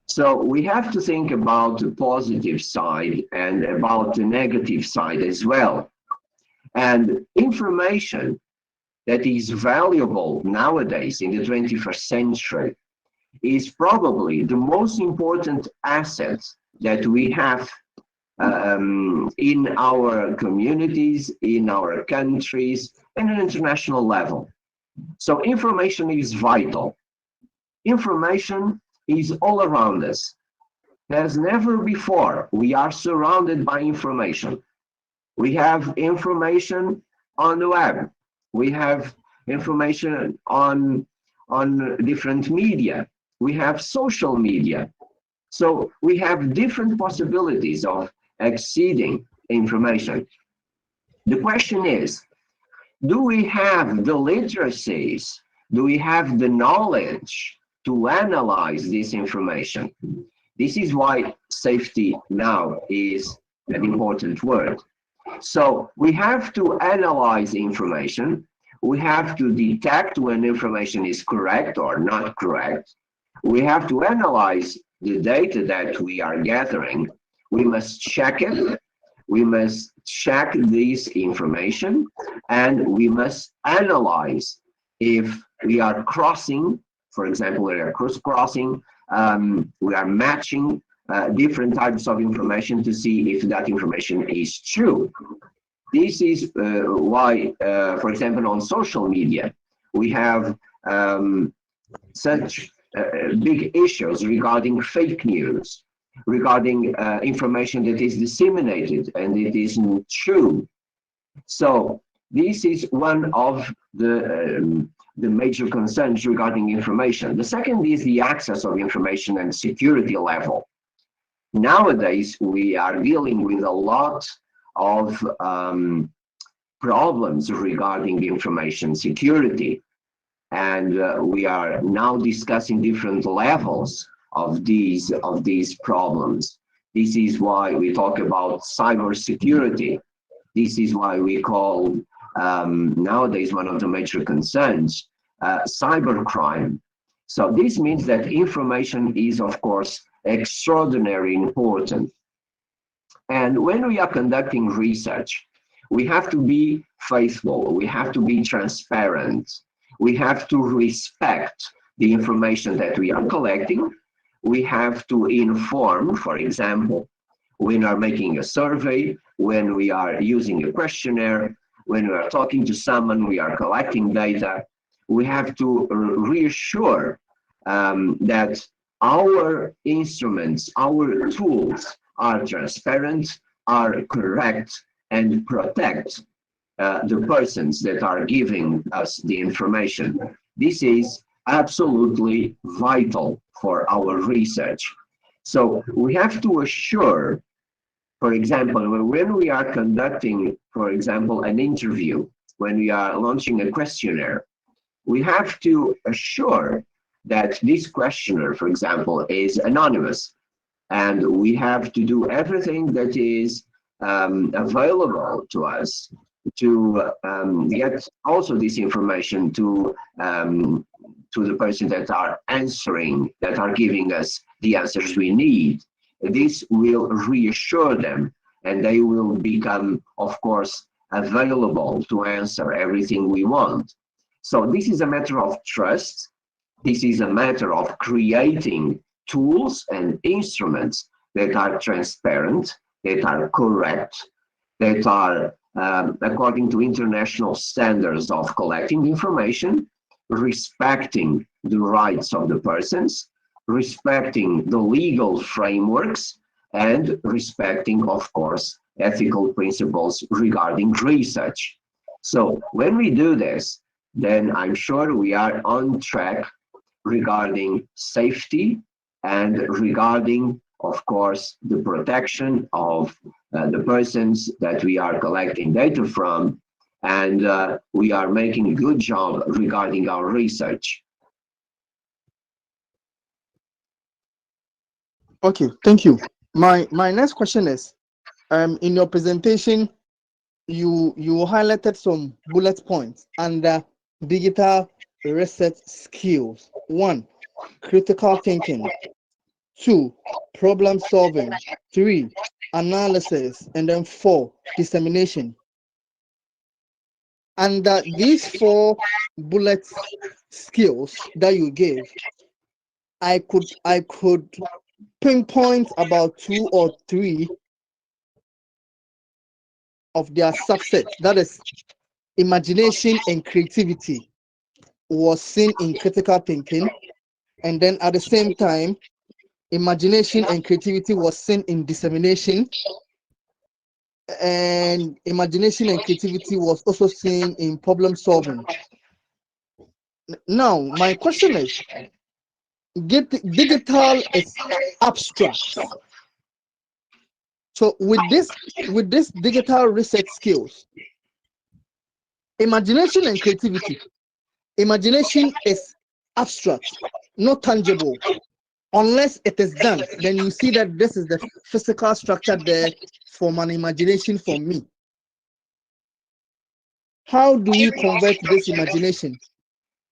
So we have to think about the positive side and about the negative side as well. And information that is valuable nowadays in the 21st century is probably the most important asset that we have in our communities, in our countries, and at an international level. So information is vital. Information is all around us. As never before, we are surrounded by information. We have information on the web. We have information on different media. We have social media. So we have different possibilities of accessing information. The question is, do we have the literacies? Do we have the knowledge to analyze this information? This is why safety now is an important word. So we have to analyze information. We have to detect when information is correct or not correct. We have to analyze the data that we are gathering. We must check it. We must check this information, and we must analyze if we are crossing, for example, we are cross-crossing, we are matching different types of information to see if that information is true. This is why, for example, on social media, we have such big issues regarding fake news, regarding information that is disseminated and it isn't true. So this is one of the major concerns regarding information. The second is the access of information and security level. Nowadays, we are dealing with a lot of problems regarding information security. And we are now discussing different levels of these problems. This is why we talk about cybersecurity. This is why we call nowadays one of the major concerns cybercrime. So this means that information is, of course, extraordinarily important. And when we are conducting research, we have to be faithful. We have to be transparent. We have to respect the information that we are collecting. We have to inform, for example, when we are making a survey, when we are using a questionnaire, when we are talking to someone, we are collecting data. We have to reassure that our instruments, our tools are transparent, are correct, and protect the persons that are giving us the information. This is absolutely vital for our research. So we have to assure, for example, when we are conducting, for example, an interview, when we are launching a questionnaire, we have to assure that this questionnaire, for example, is anonymous. And we have to do everything that is available to us to get also this information to the person that are answering, that are giving us the answers we need. This will reassure them, and they will become, of course, available to answer everything we want. So this is a matter of trust. This is a matter of creating tools and instruments that are transparent, that are correct, that are according to international standards of collecting information, respecting the rights of the persons, respecting the legal frameworks, and respecting, of course, ethical principles regarding research. So when we do this, then I'm sure we are on track regarding safety and regarding, of course, the protection of the persons that we are collecting data from, and we are making a good job regarding our research. Okay, thank you. My next question is, in your presentation, you highlighted some bullet points under digital research skills. 1, critical thinking. 2, problem solving. 3, analysis. And then 4, dissemination. Under these 4 bullet skills that you gave, I could pinpoint about 2 or 3 of their success. That is, imagination and creativity was seen in critical thinking, and then at the same time, imagination and creativity was seen in dissemination, and imagination and creativity was also seen in problem solving. Now, my question is, digital is abstract. So with this digital research skills, imagination and creativity, imagination is abstract, not tangible. Unless it is done, then you see that this is the physical structure there from an imagination for me. How do we convert this imagination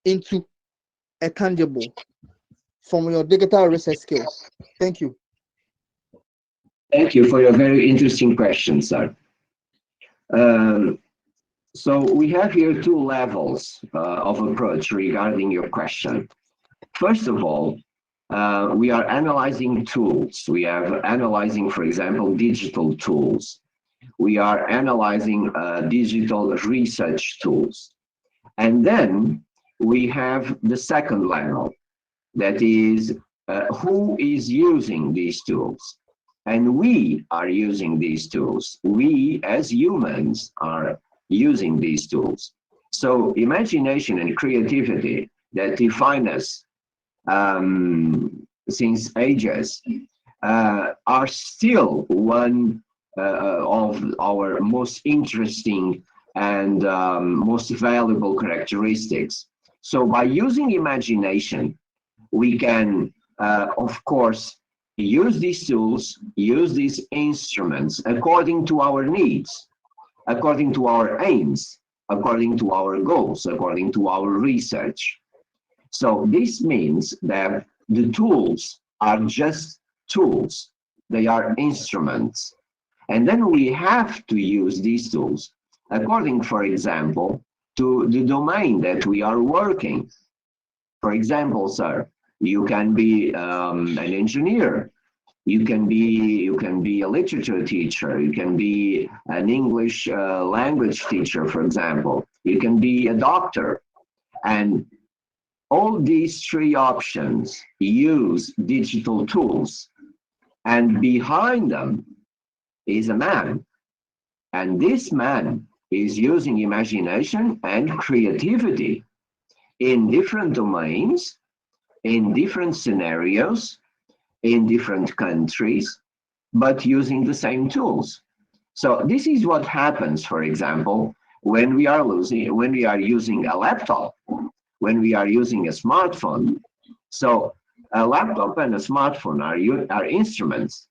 into a tangible from your digital research skills? Thank you. Thank you for your very interesting question, sir. So we have here 2 levels of approach regarding your question. First of all, we are analyzing tools. We are analyzing, for example, digital tools. We are analyzing digital research tools. And then we have the second level, that is, who is using these tools? And we are using these tools. We, as humans, are using these tools. So imagination and creativity that define us since ages are still one of our most interesting and most valuable characteristics. So by using imagination, we can, of course, use these tools, use these instruments according to our needs, according to our aims, according to our goals, according to our research. So this means that the tools are just tools. They are instruments. And then we have to use these tools according, for example, to the domain that we are working. For example, sir, you can be an engineer. You can be a literature teacher. You can be an English language teacher, for example. You can be a doctor. And all these 3 options use digital tools. And behind them is a man. And this man is using imagination and creativity in different domains, in different scenarios, in different countries, but using the same tools. So this is what happens, for example, when we are using a laptop, when we are using a smartphone. So a laptop and a smartphone are instruments.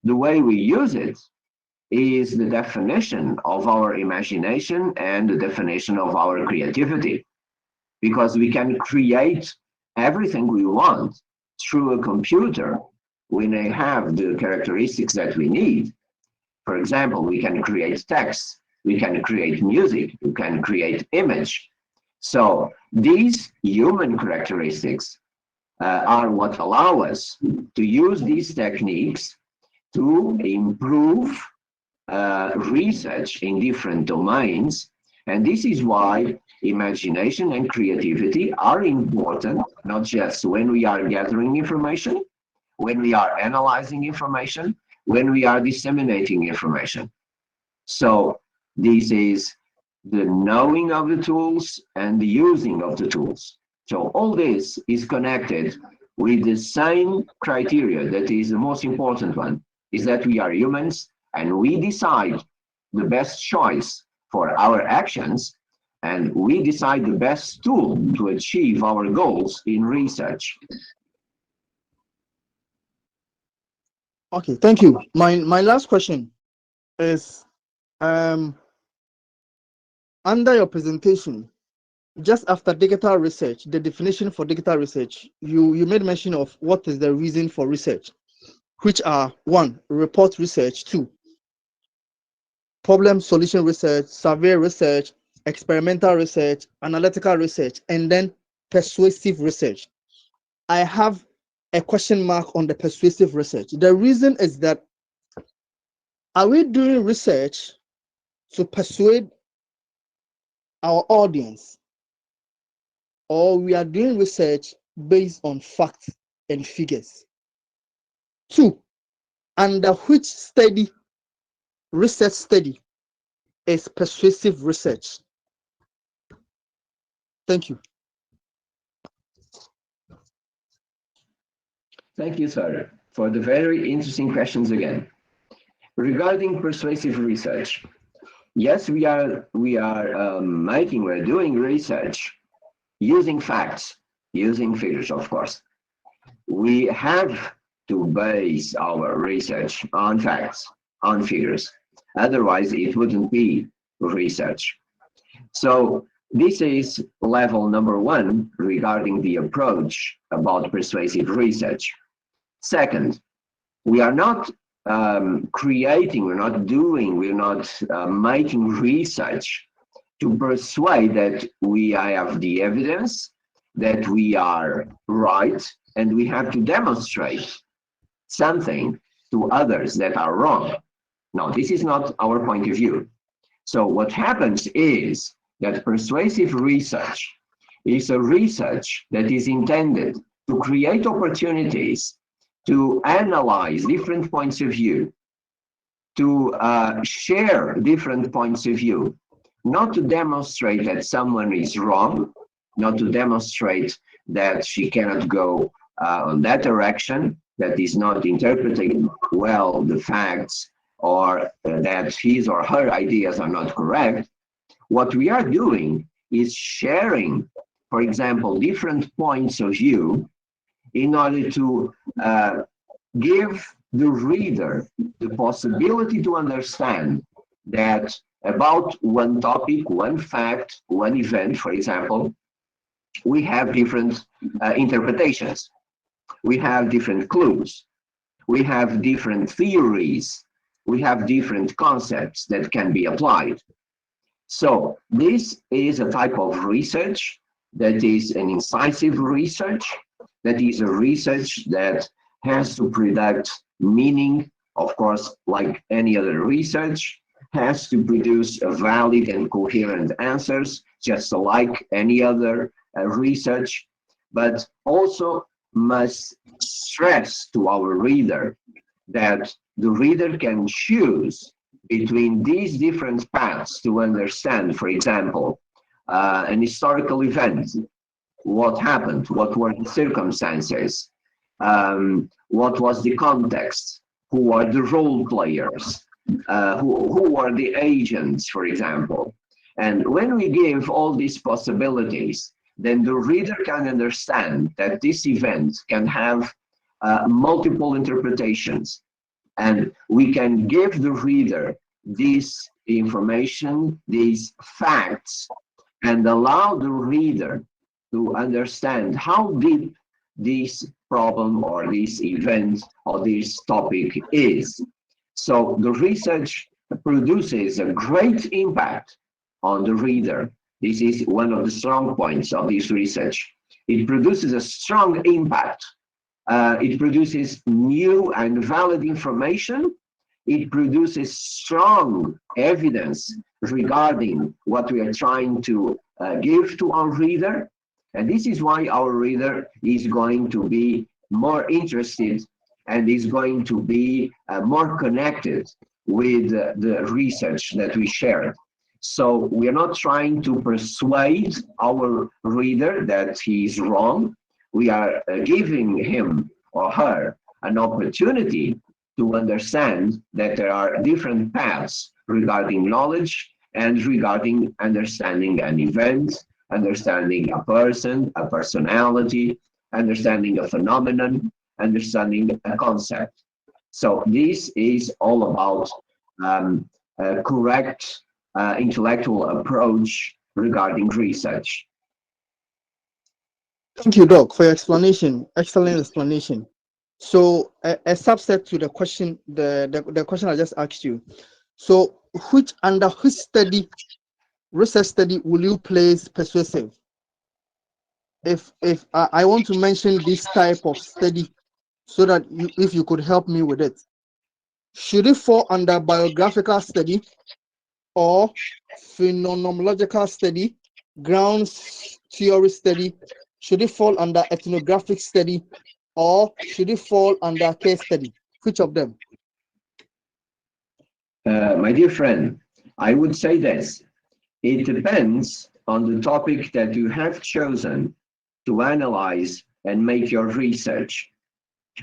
The way we use it is the definition of our imagination and the definition of our creativity, because we can create everything we want through a computer when they have the characteristics that we need. For example, we can create text, we can create music, we can create image. So these human characteristics are what allow us to use these techniques to improve research in different domains. And this is why imagination and creativity are important, not just when we are gathering information, when we are analyzing information, when we are disseminating information. So this is the knowing of the tools and the using of the tools. So all this is connected with the same criteria that is the most important one, is that we are humans and we decide the best choice for our actions, and we decide the best tool to achieve our goals in research. Okay, thank you. My last question is, under your presentation, just after digital research, the definition for digital research, you made mention of what is the reason for research, which are: 1, report research; 2, problem solution research; survey research; experimental research; analytical research; and then persuasive research. I have a question mark on the persuasive research. The reason is that, are we doing research to persuade our audience, or we are doing research based on facts and figures? 2, under which research study is persuasive research? Thank you. Thank you, sir, for the very interesting questions again. Regarding persuasive research, yes, we're doing research using facts, using figures, of course. We have to base our research on facts, on figures. Otherwise, it wouldn't be research. So this is level number 1 regarding the approach about persuasive research. Second, we are not we're not making research to persuade that we have the evidence, that we are right, and we have to demonstrate something to others that are wrong. No, this is not our point of view. So what happens is that persuasive research is a research that is intended to create opportunities to analyze different points of view, to share different points of view, not to demonstrate that someone is wrong, not to demonstrate that she cannot go on that direction, that is not interpreting well the facts, or that his or her ideas are not correct. What we are doing is sharing, for example, different points of view in order to give the reader the possibility to understand that about one topic, one fact, one event, for example, we have different interpretations. We have different clues. We have different theories. We have different concepts that can be applied. So this is a type of research that is an incisive research, that is a research that has to produce meaning, of course, like any other research, has to produce a valid and coherent answers, just like any other research, but also must stress to our reader that the reader can choose between these different paths to understand, for example, an historical event. What happened? What were the circumstances? What was the context? Who are the role players? Who are the agents, for example? And when we give all these possibilities, then the reader can understand that this event can have multiple interpretations. And we can give the reader this information, these facts, and allow the reader to understand how deep this problem or this event or this topic is. So the research produces a great impact on the reader. This is one of the strong points of this research. It produces a strong impact. It produces new and valid information. It produces strong evidence regarding what we are trying to give to our reader. And this is why our reader is going to be more interested and is going to be more connected with the research that we shared. So we are not trying to persuade our reader that he is wrong. We are giving him or her an opportunity to understand that there are different paths regarding knowledge and regarding understanding an event, understanding a person, a personality, understanding a phenomenon, understanding a concept. So this is all about a correct intellectual approach regarding research. Thank you, Doc, for your explanation. Excellent explanation. So a subset to the question, the question I just asked you. So under which study, research study, will you place persuasive? If I want to mention this type of study, so that if you could help me with it, should it fall under biographical study or phenomenological study, grounds theory study? Should it fall under ethnographic study or should it fall under case study? Which of them? My dear friend, I would say this. It depends on the topic that you have chosen to analyze and make your research.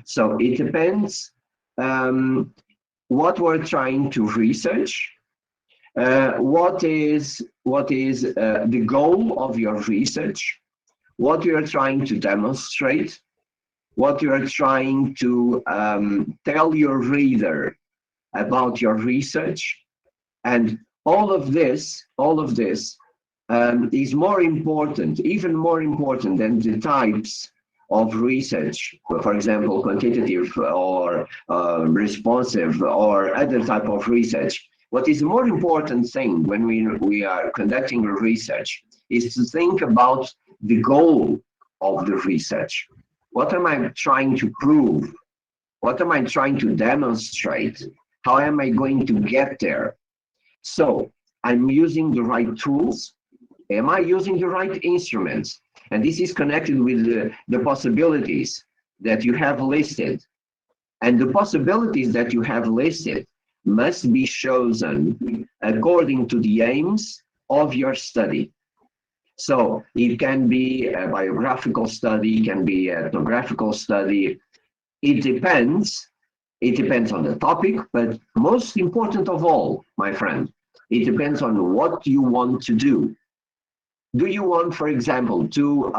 So it depends what we're trying to research, what is the goal of your research, what you are trying to demonstrate, what you are trying to tell your reader about your research, and all of this is more important, even more important than the types of research, for example, quantitative or responsive or other type of research. What is the more important thing when we are conducting a research is to think about the goal of the research. What am I trying to prove? What am I trying to demonstrate? How am I going to get there? So I'm using the right tools. Am I using the right instruments? And this is connected with the possibilities that you have listed. And the possibilities that you have listed must be chosen according to the aims of your study. So it can be a biographical study, it can be an ethnographical study. It depends on the topic, but most important of all, my friend, it depends on what you want to do. Do you want, for example, to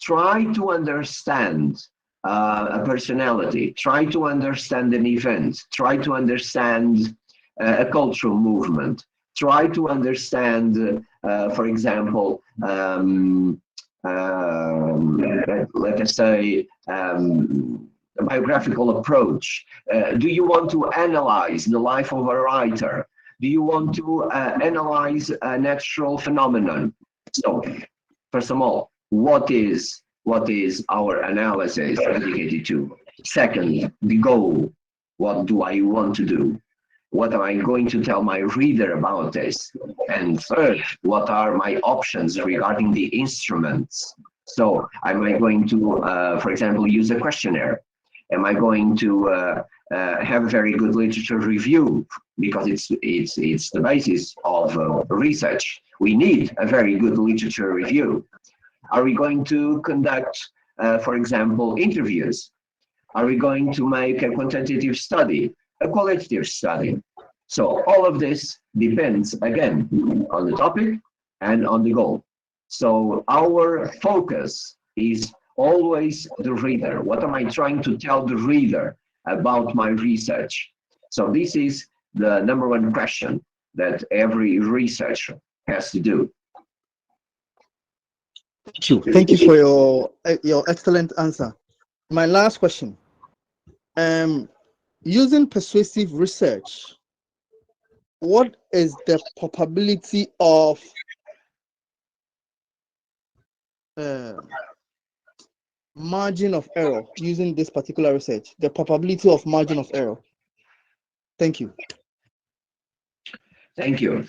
try to understand a personality, try to understand an event, try to understand a cultural movement, try to understand, for example, let us say, a biographical approach? Do you want to analyze the life of a writer? Do you want to analyze a natural phenomenon? So, first of all, what is our analysis dedicated to? Second, the goal. What do I want to do? What am I going to tell my reader about this? And third, what are my options regarding the instruments? So, am I going to, for example, use a questionnaire? Am I going to have a very good literature review? Because it's the basis of research. We need a very good literature review. Are we going to conduct, for example, interviews? Are we going to make a quantitative study, a qualitative study? So all of this depends, again, on the topic and on the goal. So our focus is always the reader. What am I trying to tell the reader about my research? So this is the number one question that every researcher has to do. Thank you for your excellent answer. My last question. Using persuasive research, what is the probability of margin of error using this particular research? The probability of margin of error. Thank you. Thank you.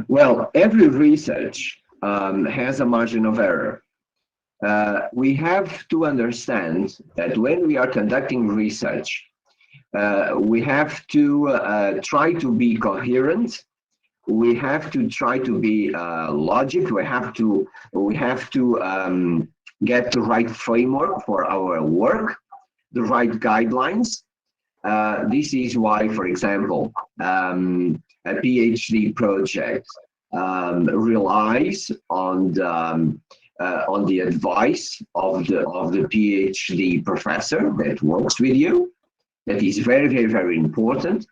Well, every research has a margin of error. We have to understand that when we are conducting research, we have to try to be coherent we have to try to be logic. We have to get the right framework for our work, the right guidelines. This is why, for example, a PhD project relies on the advice of the PhD professor that works with you. That is very, very, very important,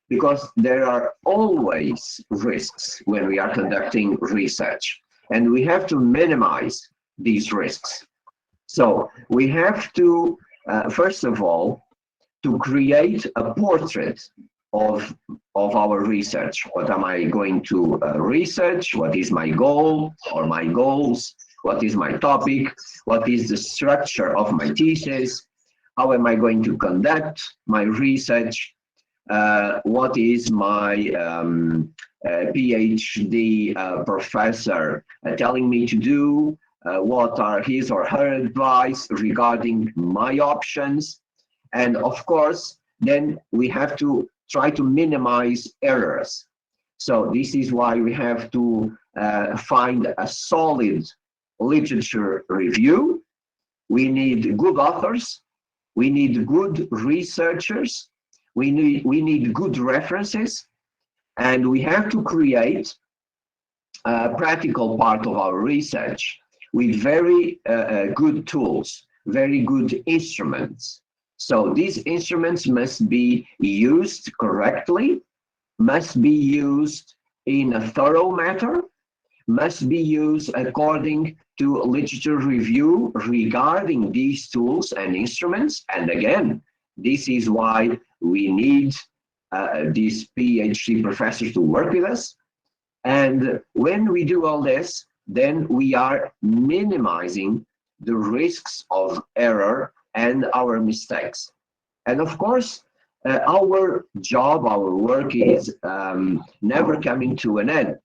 because there are always risks when we are conducting research, and we have to minimize these risks. So we have to, first of all, to create a portrait of our research. What am I going to research? What is my goal or my goals? What is my topic? What is the structure of my thesis? How am I going to conduct my research? What is my PhD professor telling me to do? What are his or her advice regarding my options? And of course, then we have to try to minimize errors. So this is why we have to find a solid literature review. We need good authors. We need good researchers. We need good references. And we have to create a practical part of our research with very good tools, very good instruments. So these instruments must be used correctly, must be used in a thorough manner, must be used according to literature review regarding these tools and instruments. And again, this is why we need these PhD professors to work with us. And when we do all this, then we are minimizing the risks of error and our mistakes. And of course, our job, our work is never coming to an end,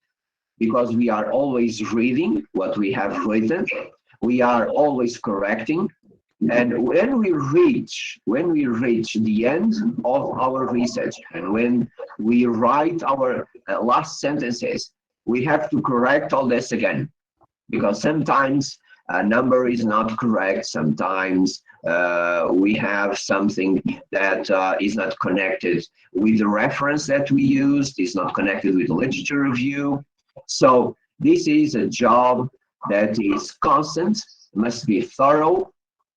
because we are always reading what we have written. We are always correcting. And when we reach the end of our research, and when we write our last sentences, we have to correct all this again, because sometimes a number is not correct. Sometimes we have something that is not connected with the reference that we used, is not connected with the literature review. So this is a job that is constant, must be thorough,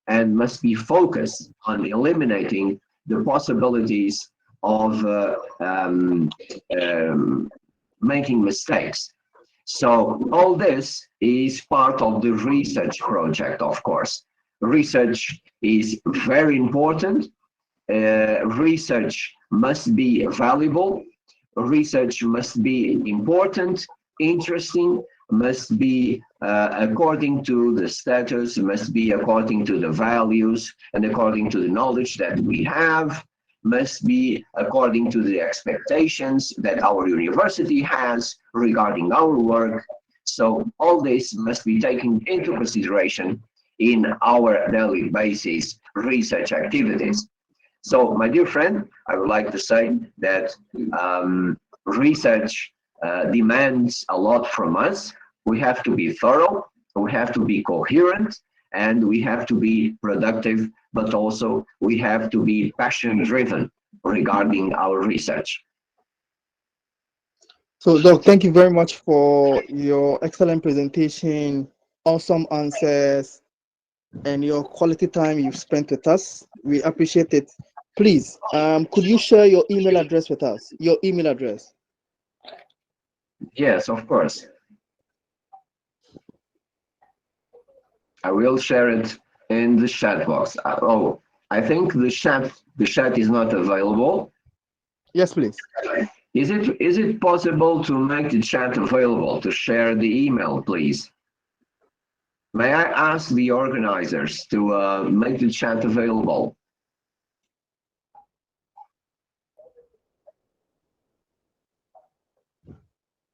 and must be focused on eliminating the possibilities of making mistakes. So all this is part of the research project, of course. Research is very important. Research must be valuable. Research must be important, interesting, must be according to the status, must be according to the values and according to the knowledge that we have, must be according to the expectations that our university has regarding our work. So all this must be taken into consideration in our daily basis research activities. So my dear friend, I would like to say that research demands a lot from us. We have to be thorough, we have to be coherent, and we have to be productive, but also we have to be passion-driven regarding our research. So, Doc, thank you very much for your excellent presentation, awesome answers, and your quality time you've spent with us. We appreciate it. Please, could you share your email address with us? Your email address. Yes, of course. I will share it in the chat box. Oh, I think the chat is not available. Yes, please. Is it possible to make the chat available, to share the email, please? May I ask the organizers to make the chat available?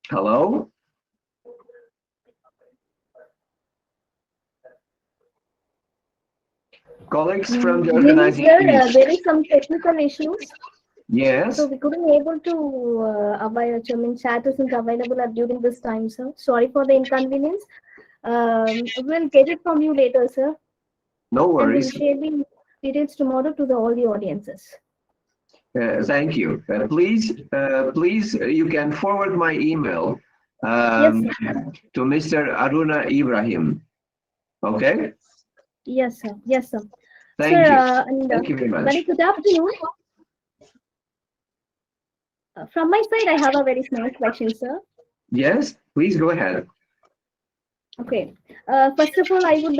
Hello? Colleagues from the organizing committee. There is some technical issues. Yes. So we couldn't able to status is available during this time, sir. Sorry for the inconvenience. We'll get it from you later, sir, No and we'll worries. share the details tomorrow to all the audiences. Thank you. Please, you can forward my email Yes, sir. to Mr. Aruna Ibrahim. Okay? Yes, sir. Yes, sir. Thank Sir, you. and Thank you very very much. good afternoon. From my side, I have a very small question, sir. Yes, please go ahead. Okay. First of all, I would.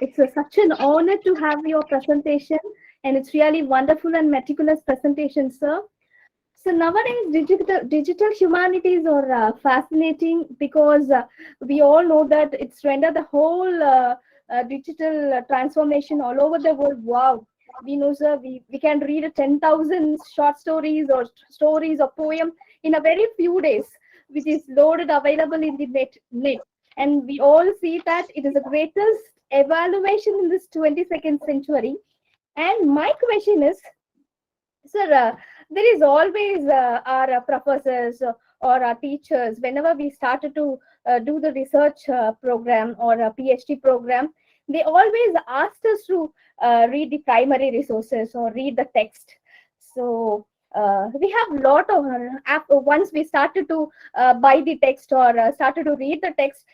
It's such an honor to have your presentation, and it's really wonderful and meticulous presentation, sir. So nowadays, digital humanities are fascinating because we all know that it's rendered the whole digital transformation all over the world. Wow. We know, sir, we can read 10,000 short stories or stories or poem in a very few days, which is loaded available in the net. And we all see that it is the greatest evaluation in this 22nd century. And my question is, sir, there is always our professors or our teachers, whenever we started to do the research program or a PhD program, they always asked us to read the primary resources or read the text. So we have a lot of, once we started to buy the text or started to read the text,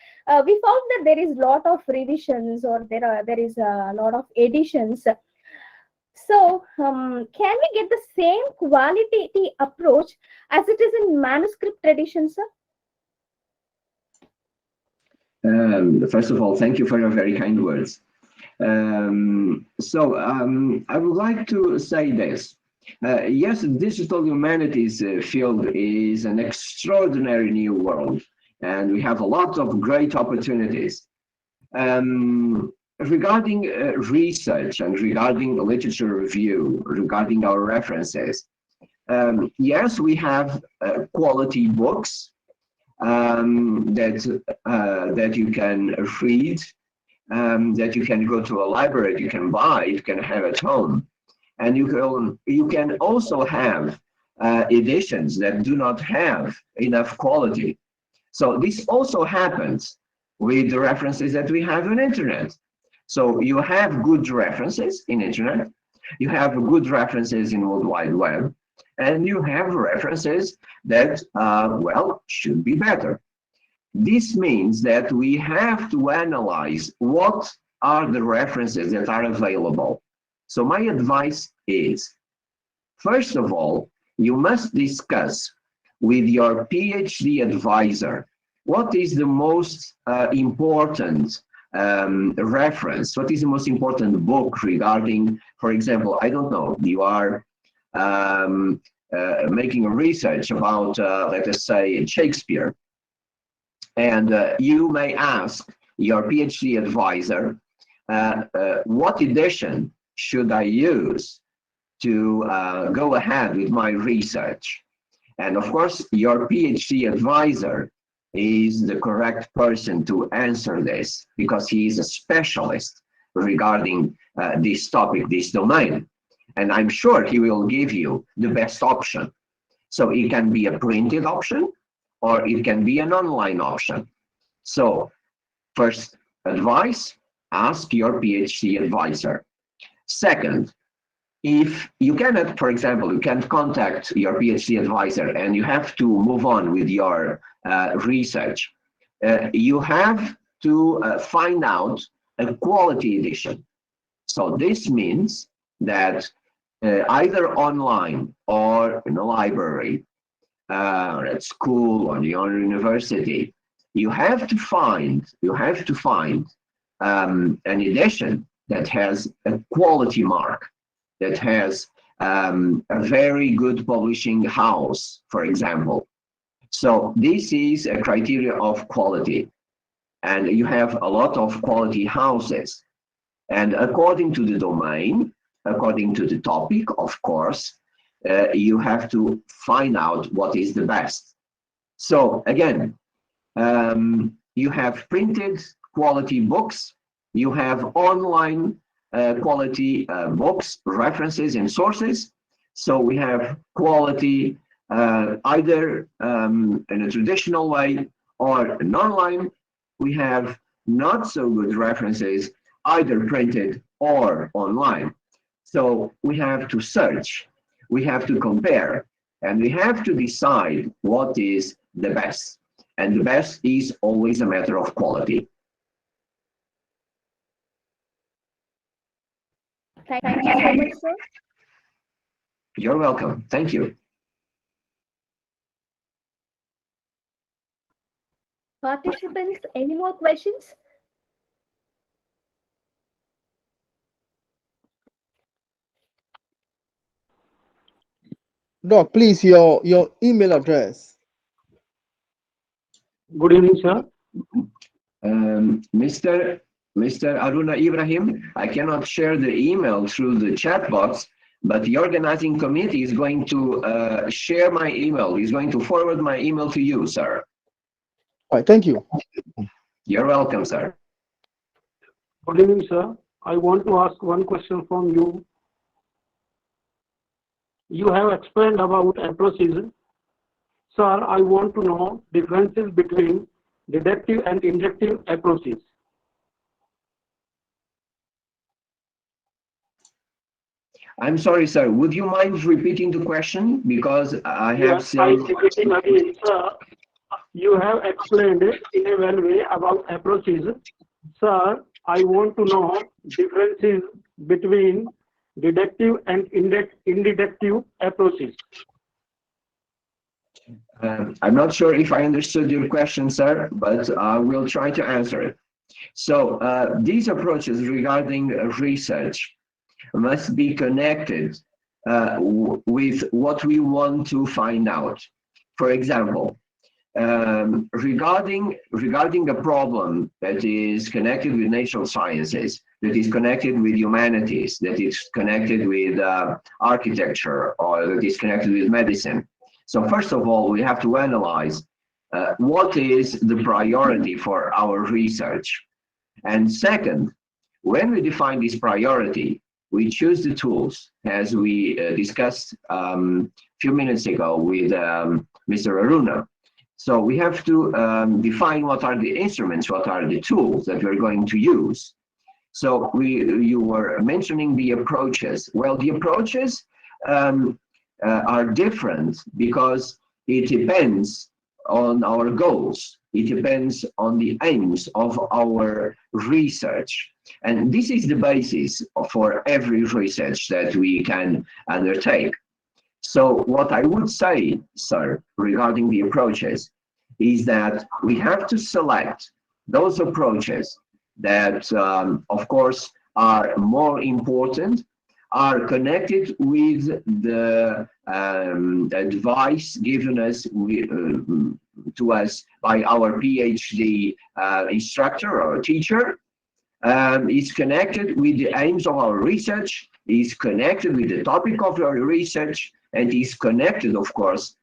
we found that there is a lot of revisions or there is a lot of editions. So, can we get the same quality approach as it is in manuscript tradition, sir? First of all, thank you for your very kind words. I would like to say this. Yes, digital humanities field is an extraordinary new world, and we have a lot of great opportunities. Regarding research and regarding literature review, regarding our references, yes, we have quality books that you can read, that you can go to a library, you can buy, you can have at home, and you can also have editions that do not have enough quality. So this also happens with the references that we have on internet. So you have good references in internet, you have good references in World Wide Web, and you have references that, well, should be better. This means that we have to analyze what are the references that are available. So my advice is, first of all, you must discuss with your PhD advisor what is the most important reference, what is the most important book regarding, for example, I don't know, you are making a research about, let us say, Shakespeare. And you may ask your PhD advisor, what edition should I use to go ahead with my research? And of course, your PhD advisor is the correct person to answer this because he is a specialist regarding this topic, this domain. And I'm sure he will give you the best option. So it can be a printed option or it can be an online option. So first advice, ask your PhD advisor. Second, if you cannot, for example, you can't contact your PhD advisor and you have to move on with your research, you have to find out a quality edition. So this means that either online or in a library, or at school or your university, you have to find an edition that has a quality mark, that has a very good publishing house, for example. So this is a criteria of quality, and you have a lot of quality houses. And according to the domain, according to the topic, of course, you have to find out what is the best. So again, you have printed quality books, you have online quality books, references and sources. So we have quality either in a traditional way or an online. We have not so good references, either printed or online. So we have to search, we have to compare, and we have to decide what is the best. And the best is always a matter of quality. Thank you so much, sir. You're welcome. Thank you. Participants, any more questions? Doc, please, your email address. Good evening, sir. Mr. Aruna Ibrahim, I cannot share the email through the chat box, but the organizing committee is going to share my email. He's going to forward my email to you, sir. All right, thank you. You're welcome, sir. Good evening, sir. I want to ask one question from you. You have explained about approaches. Sir, I want to know differences between deductive and inductive approaches. I'm sorry, sir. Would you mind repeating the question? Because I have Yes, I some... repeating again, sir. You have explained in a well way about approaches. Sir, I want to know differences between deductive and inductive approaches. I'm not sure if I understood your question, sir, but I will try to answer it. So these approaches regarding research must be connected with what we want to find out. For example, regarding a problem that is connected with natural sciences, that is connected with humanities, that is connected with architecture, or that is connected with medicine. So first of all, we have to analyze what is the priority for our research. And second, when we define this priority, we choose the tools, as we discussed a few minutes ago with Mr. Aruna. So we have to define what are the instruments, what are the tools that we're going to use. So you were mentioning the approaches. Well, the approaches are different because it depends on our goals. It depends on the aims of our research. And this is the basis for every research that we can undertake. So what I would say, sir, regarding the approaches is that we have to select those approaches that, of course, are more important, are connected with the advice given us to us by our PhD instructor or teacher, is connected with the aims of our research, is connected with the topic of your research, and is connected, of course,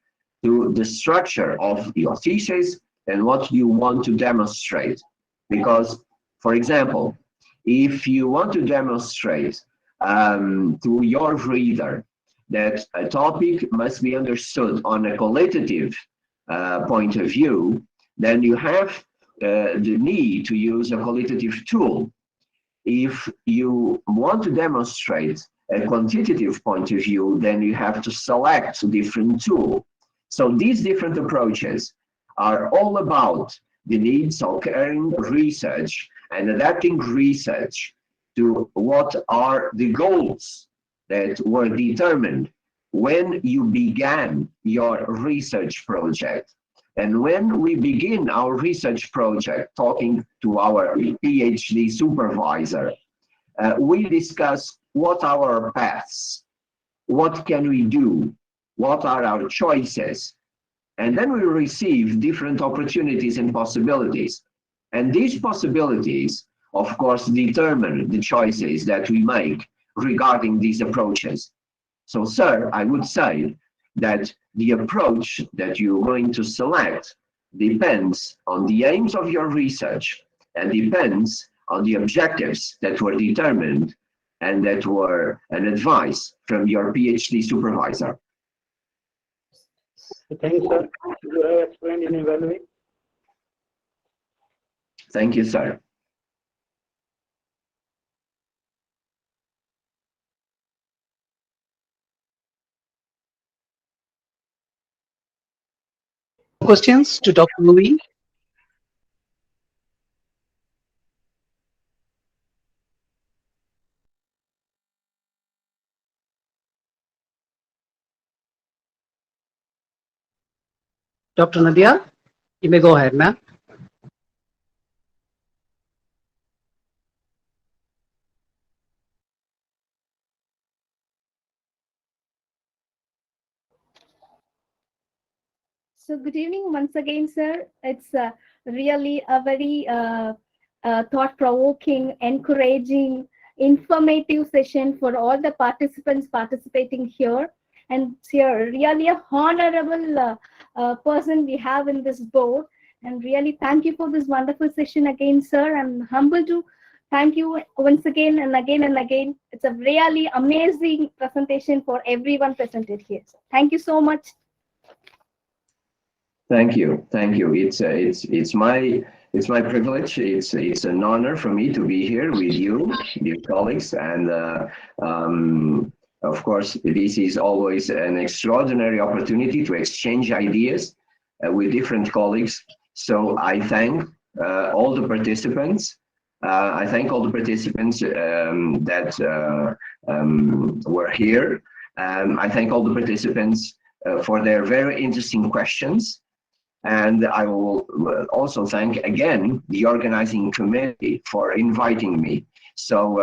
to the structure of your thesis and what you want to demonstrate. Because, for example, if you want to demonstrate to your reader that a topic must be understood on a qualitative point of view, then you have the need to use a qualitative tool. If you want to demonstrate a quantitative point of view, then you have to select a different tool. So these different approaches are all about the needs of carrying research and adapting research to what are the goals that were determined when you began your research project. And when we begin our research project, talking to our PhD supervisor, we discuss what are our paths, what can we do, what are our choices, and then we receive different opportunities and possibilities. And these possibilities, of course, determine the choices that we make regarding these approaches. So, sir, I would say that the approach that you're going to select depends on the aims of your research and depends on the objectives that were determined and that were an advice from your PhD supervisor. Thanks, sir. You have explained in a well way. Thank you, sir. Questions to Dr. Louis? Dr. Nadia, you may go ahead, ma'am. So good evening once again, sir. It's really a very thought-provoking, encouraging, informative session for all the participants participating here. And you're really a honorable person we have in this board. And really thank you for this wonderful session again, sir. I'm humbled to thank you once again and again and again. It's a really amazing presentation for everyone presented here. So thank you so much. Thank you, thank you. It's my privilege. It's an honor for me to be here with you, dear colleagues, and of course, this is always an extraordinary opportunity to exchange ideas with different colleagues. So I thank all the participants. I thank all the participants that were here. I thank all the participants for their very interesting questions. And I will also thank again the organizing committee for inviting me. So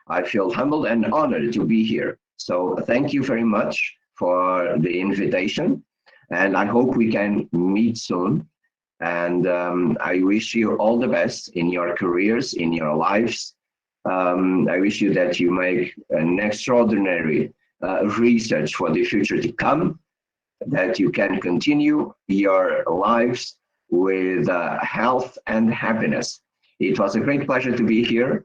I feel humbled and honored to be here. So thank you very much for the invitation. And I hope we can meet soon. And I wish you all the best in your careers, in your lives. I wish you that you make an extraordinary research for the future to come, that you can continue your lives with health and happiness. It was a great pleasure to be here.